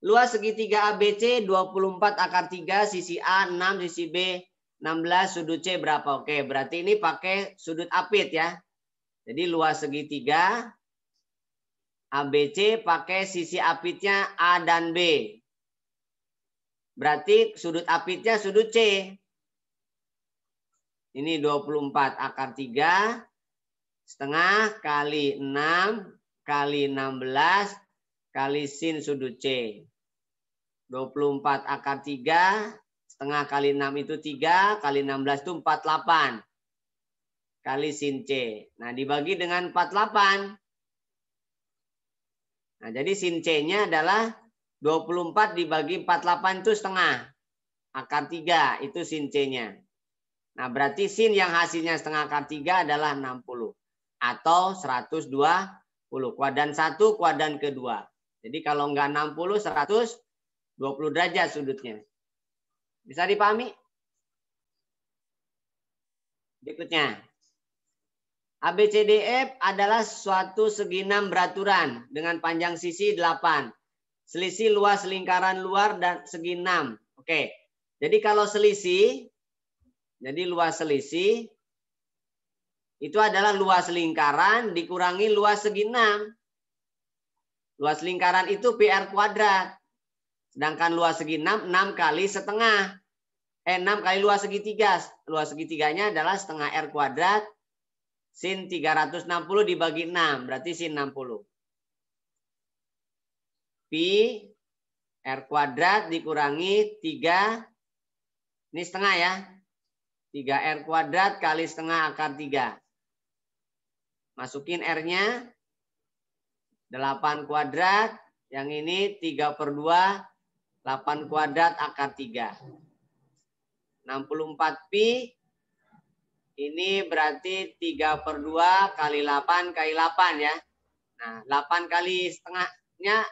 Luas segitiga ABC 24 akar 3, sisi A 6, sisi B 16, sudut C berapa? Oke, berarti ini pakai sudut apit ya. Jadi luas segitiga ABC pakai sisi apitnya A dan B. Berarti sudut apitnya sudut C. Ini 24 akar 3 setengah kali 6 kali 16 kali sin sudut C. 24 akar 3 setengah kali 6 itu 3 kali 16 itu 48 kali sin C. Nah, dibagi dengan 48. Nah, jadi sin C-nya adalah 24 dibagi 48 itu setengah. Akar 3 itu sin C-nya. Nah, berarti sin yang hasilnya setengah akar 3 adalah 60. Atau 120. Kuadran 1, kuadran kedua. Jadi kalau enggak 60, 120 derajat sudutnya. Bisa dipahami? Berikutnya. ABCDF adalah suatu segi 6 beraturan dengan panjang sisi 8. Selisih luas lingkaran luar dan segi 6. Oke. Jadi kalau selisih, jadi luas selisih itu adalah luas lingkaran dikurangi luas segi 6. Luas lingkaran itu PR kuadrat. Sedangkan luas segi 6, 6 kali setengah. 6 kali luas segitiga. Luas segitiganya adalah setengah R kuadrat. Sin 360 dibagi 6. Berarti sin 60. Pi R kuadrat dikurangi 3. Ini setengah ya. 3R kuadrat kali setengah akar 3. Masukin R-nya. 8 kuadrat. Yang ini 3/2. 8 kuadrat akar 3. 64 pi. Ini berarti 3/2 kali 8 kali 8 ya. Nah, 8 kali setengahnya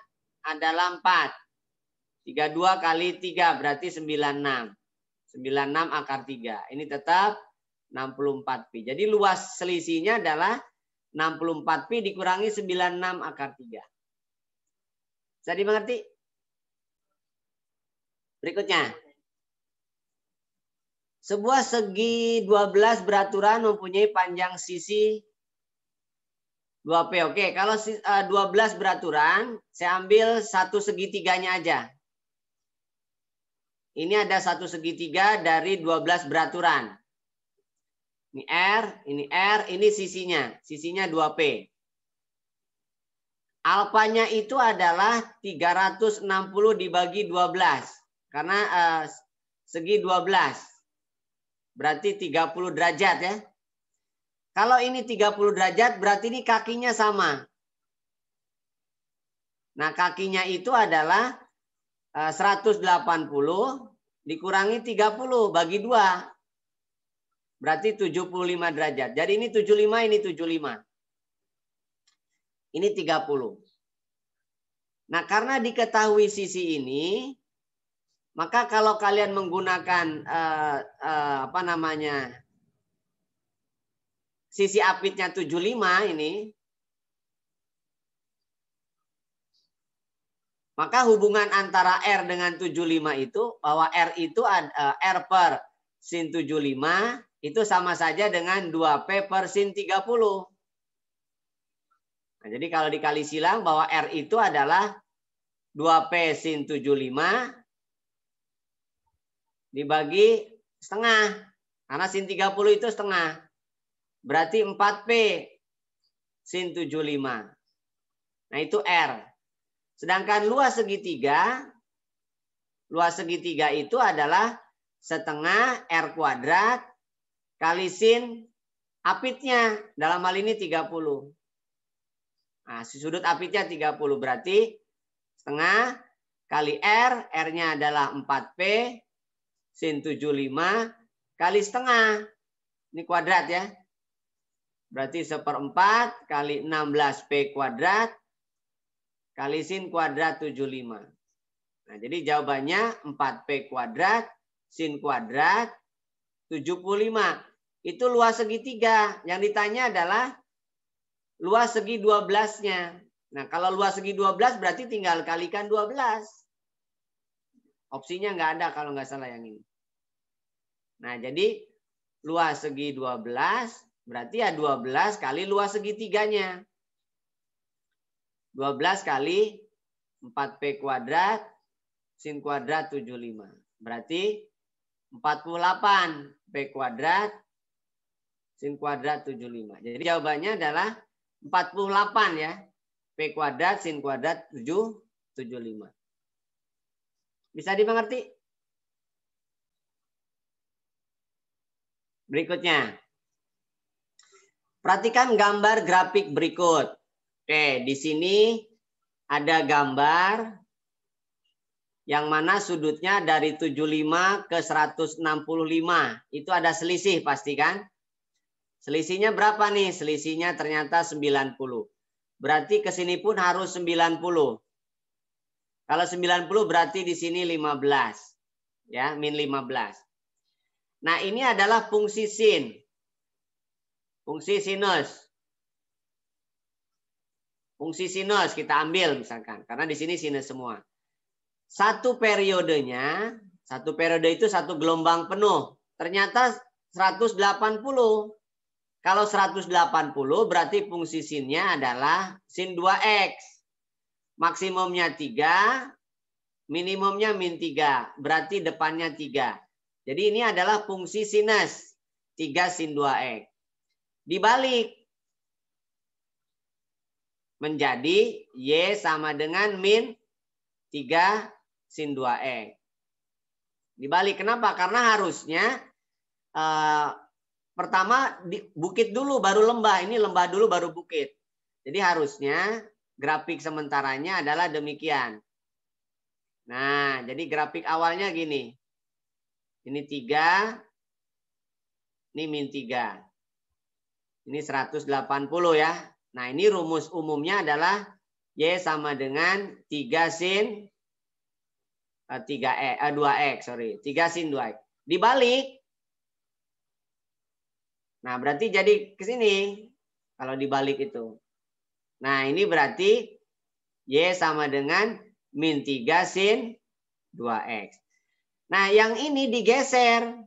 adalah 4. 32 kali 3 berarti 96. 96 akar 3. Ini tetap 64 pi. Jadi luas selisihnya adalah 64 pi dikurangi 96 akar 3. Bisa dimengerti? Berikutnya. Sebuah segi 12 beraturan mempunyai panjang sisi 2P. Oke, kalau 12 beraturan, saya ambil satu segitiganya aja. Ini ada satu segitiga dari 12 beraturan. Ini R, ini sisinya. Sisinya 2P. Alfanya itu adalah 360 dibagi 12. Karena segi 12. Berarti 30 derajat ya. Kalau ini 30 derajat berarti ini kakinya sama. Nah, kakinya itu adalah 180 dikurangi 30 bagi 2. Berarti 75 derajat. Jadi ini 75, ini 75. Ini 30. Nah, karena diketahui sisi ini, maka kalau kalian menggunakan sisi apitnya 75 ini, maka hubungan antara R dengan 75 itu, bahwa R itu R per sin 75 itu sama saja dengan 2P per sin 30. Nah, jadi kalau dikali silang bahwa R itu adalah 2P sin 75 dibagi setengah. Karena sin 30 itu setengah. Berarti 4P sin 75. Nah, itu R. Sedangkan luas segitiga itu adalah setengah R kuadrat kali sin apitnya. Dalam hal ini 30. Nah, sudut apitnya 30. Berarti setengah kali R. R-nya adalah 4P sin 75 kali setengah. Ini kuadrat ya. Berarti 1/4 kali 16P kuadrat kali sin kuadrat 75. Nah, jadi jawabannya 4P kuadrat sin kuadrat 75. Itu luas segitiga. Yang ditanya adalah luas segi 12-nya. Nah, kalau luas segi 12 berarti tinggal kalikan 12. Opsinya nggak ada kalau nggak salah yang ini. Nah, jadi luas segi 12 berarti ya 12 kali luas segitiganya. 12 kali 4P kuadrat sin kuadrat 75. Berarti 48P kuadrat sin kuadrat 75. Jadi jawabannya adalah 48 ya. P kuadrat sin kuadrat 75. Bisa dimengerti? Berikutnya. Perhatikan gambar grafik berikut. Oke, di sini ada gambar yang mana sudutnya dari 75 ke 165. Itu ada selisih pasti kan? Selisihnya berapa nih? Selisihnya ternyata 90. Berarti ke sini pun harus 90. Kalau 90 berarti di sini 15. Ya, min 15. Nah, ini adalah fungsi sin. Fungsi sinus. Fungsi sinus kita ambil misalkan. Karena di sini sinus semua. Satu periode itu satu gelombang penuh. Ternyata 180. Kalau 180 berarti fungsi sinnya adalah sin 2x. Maksimumnya 3, minimumnya min 3. Berarti depannya 3. Jadi ini adalah fungsi sinus. 3 sin 2x. Dibalik. Menjadi Y sama dengan min 3 sin 2x. Dibalik. Kenapa? Karena harusnya pertama bukit dulu baru lembah. Ini lembah dulu baru bukit. Jadi harusnya grafik sementaranya adalah demikian. Nah, jadi grafik awalnya gini. Ini 3. Ini min 3. Ini 180 ya. Nah, ini rumus umumnya adalah Y sama dengan 3 sin 2x. 3 sin 2x. Dibalik. Nah, berarti jadi ke sini. Kalau dibalik itu. Nah, ini berarti Y sama dengan min 3 sin 2x. Nah, yang ini digeser.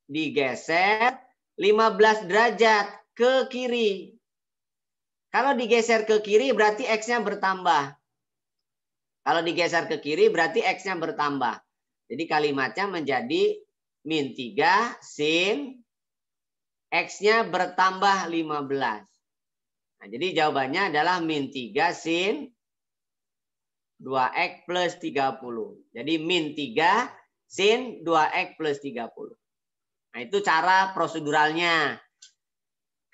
Digeser 15 derajat ke kiri. Kalau digeser ke kiri berarti X-nya bertambah. Kalau digeser ke kiri berarti X-nya bertambah. Jadi kalimatnya menjadi min 3 sin X-nya bertambah 15. Nah, jadi jawabannya adalah min 3 sin 2X plus 30. Jadi min 3 sin 2X plus 30. Nah, itu cara proseduralnya.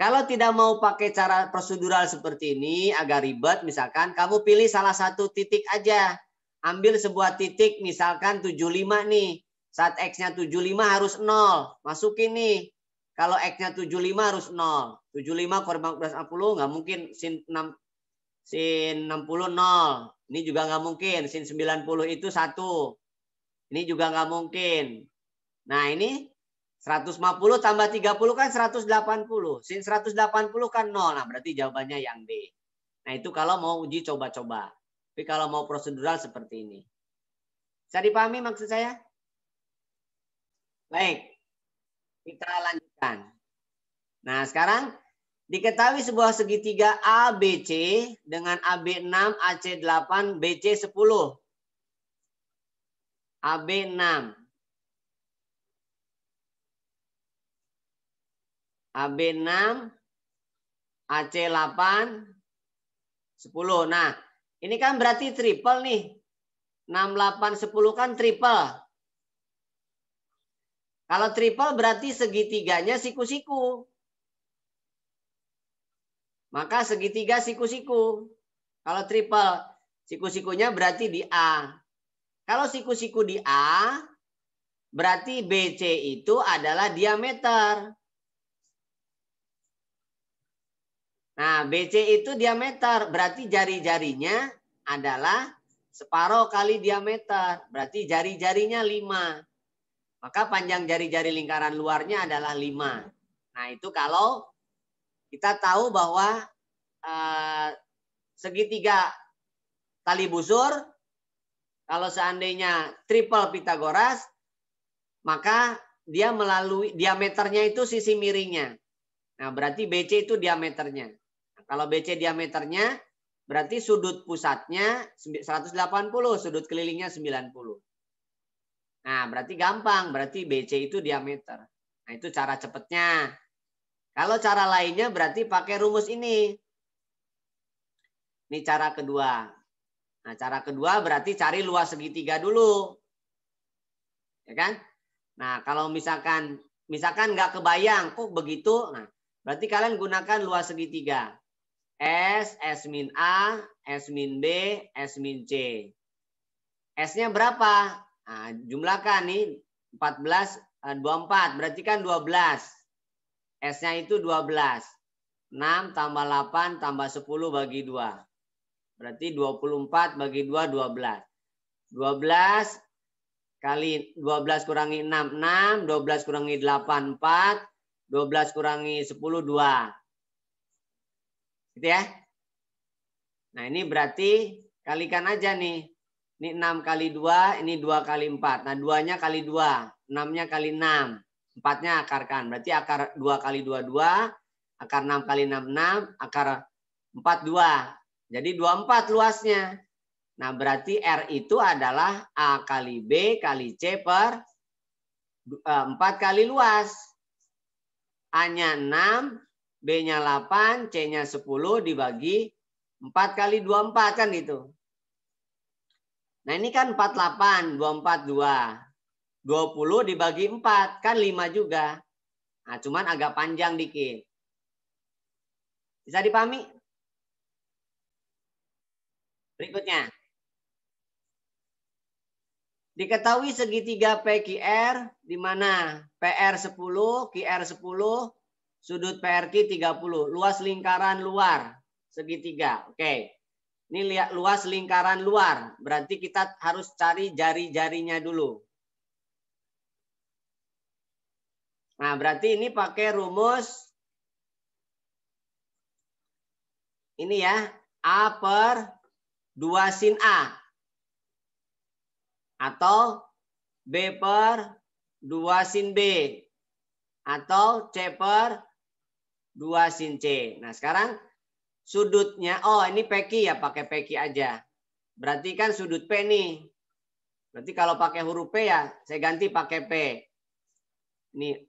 Kalau tidak mau pakai cara prosedural seperti ini, agak ribet, misalkan kamu pilih salah satu titik aja. Ambil sebuah titik, misalkan 75 nih. Saat X-nya 75 harus 0. Masukin nih. Kalau X-nya 75 harus 0. 75 kurang 40 nggak mungkin sin 6. Sin 60 0. Ini juga nggak mungkin. Sin 90 itu 1. Ini juga nggak mungkin. Nah ini 150 tambah 30 kan 180. Sin 180 kan 0. Nah berarti jawabannya yang D. Nah itu kalau mau uji coba-coba. Tapi kalau mau prosedural seperti ini. Bisa dipahami maksud saya? Baik. Kita lanjutkan. Nah sekarang diketahui sebuah segitiga ABC dengan AB 6, AC 8, BC 10. AB 6. AB 6, AC 8, 10. Nah, ini kan berarti triple nih. 6, 8, 10 kan triple. Kalau triple berarti segitiganya siku-siku. Maka segitiga siku-siku. Kalau triple, siku-sikunya berarti di A. Kalau siku-siku di A, berarti BC itu adalah diameter. Nah, BC itu diameter, berarti jari-jarinya adalah separuh kali diameter. Berarti jari-jarinya 5. Maka panjang jari-jari lingkaran luarnya adalah 5. Nah, itu kalau kita tahu bahwa segitiga tali busur, kalau seandainya triple Pitagoras, maka dia melalui diameternya itu sisi miringnya. Nah, berarti BC itu diameternya. Kalau BC diameternya, berarti sudut pusatnya 180, sudut kelilingnya 90. Nah, berarti gampang. Berarti BC itu diameter. Nah, itu cara cepatnya. Kalau cara lainnya berarti pakai rumus ini. Ini cara kedua. Nah, cara kedua berarti cari luas segitiga dulu. Ya kan? Nah, kalau misalkan nggak kebayang, kok begitu? Nah, berarti kalian gunakan luas segitiga. S, S min A, S min B, S min C. S-nya berapa? Nah, jumlahkan nih 14, 24. Berarti kan 12. S-nya itu 12. 6 tambah 8 tambah 10 bagi 2. Berarti 24 bagi 2, 12. 12 kali 12 kurangi 6, 6. 12 kurangi 8, 4. 12 kurangi 10, 2. Gitu ya. Nah ini berarti kalikan aja nih. Ini 6 kali 2, ini 2 kali 4. Nah 2-nya kali 2, 6-nya kali 6. 4-nya akarkan. Berarti akar 2 kali 2, 2. Akar 6 kali 6, 6. Akar 4, 2. Jadi 24 luasnya. Nah berarti R itu adalah A kali B kali C per 4 kali luas. A-nya 6. B-nya 8, C-nya 10 dibagi 4 kali 24 kan gitu. Nah ini kan 48, 24, 2. 20 dibagi 4, kan 5 juga. Nah cuman agak panjang dikit. Bisa dipahami? Berikutnya. Diketahui segitiga PQR di mana PR 10, QR 10, sudut PRQ 30. Luas lingkaran luar segitiga. Oke. Ini lihat luas lingkaran luar. Berarti kita harus cari jari-jarinya dulu. Nah, berarti ini pakai rumus ini ya. A per 2 sin A. Atau B per 2 sin B. Atau C per 2 sin C. Nah sekarang sudutnya, oh ini PQ ya, pakai PQ aja. Berarti kan sudut P nih. Berarti kalau pakai huruf P ya, saya ganti pakai P. Ini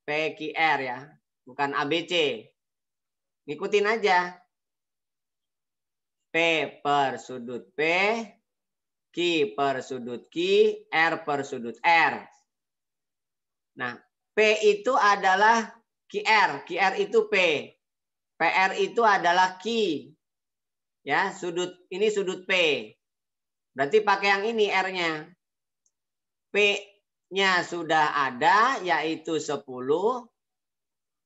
PQR ya, bukan ABC. Ngikutin aja. P per sudut P, Q per sudut Q, R per sudut R. Nah, P itu adalah QR, QR itu P. PR itu adalah Q. Ya, ini sudut P. Berarti pakai yang ini R-nya. P-nya sudah ada yaitu 10.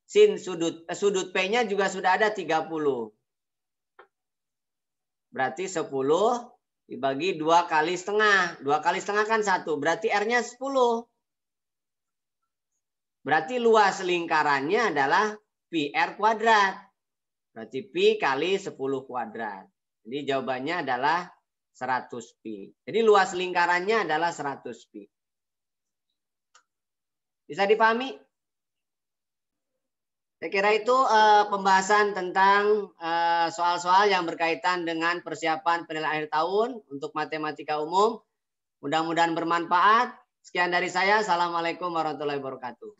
Sin sudut P-nya juga sudah ada 30. Berarti 10 dibagi 2 kali setengah. 2 kali setengah kan 1. Berarti R-nya 10. Berarti luas lingkarannya adalah pi R kuadrat. Berarti pi kali 10 kuadrat. Jadi jawabannya adalah 100 pi. Jadi luas lingkarannya adalah 100 pi. Bisa dipahami? Saya kira itu pembahasan tentang soal-soal yang berkaitan dengan persiapan penilaian akhir tahun untuk matematika umum. Mudah-mudahan bermanfaat. Sekian dari saya. Assalamualaikum warahmatullahi wabarakatuh.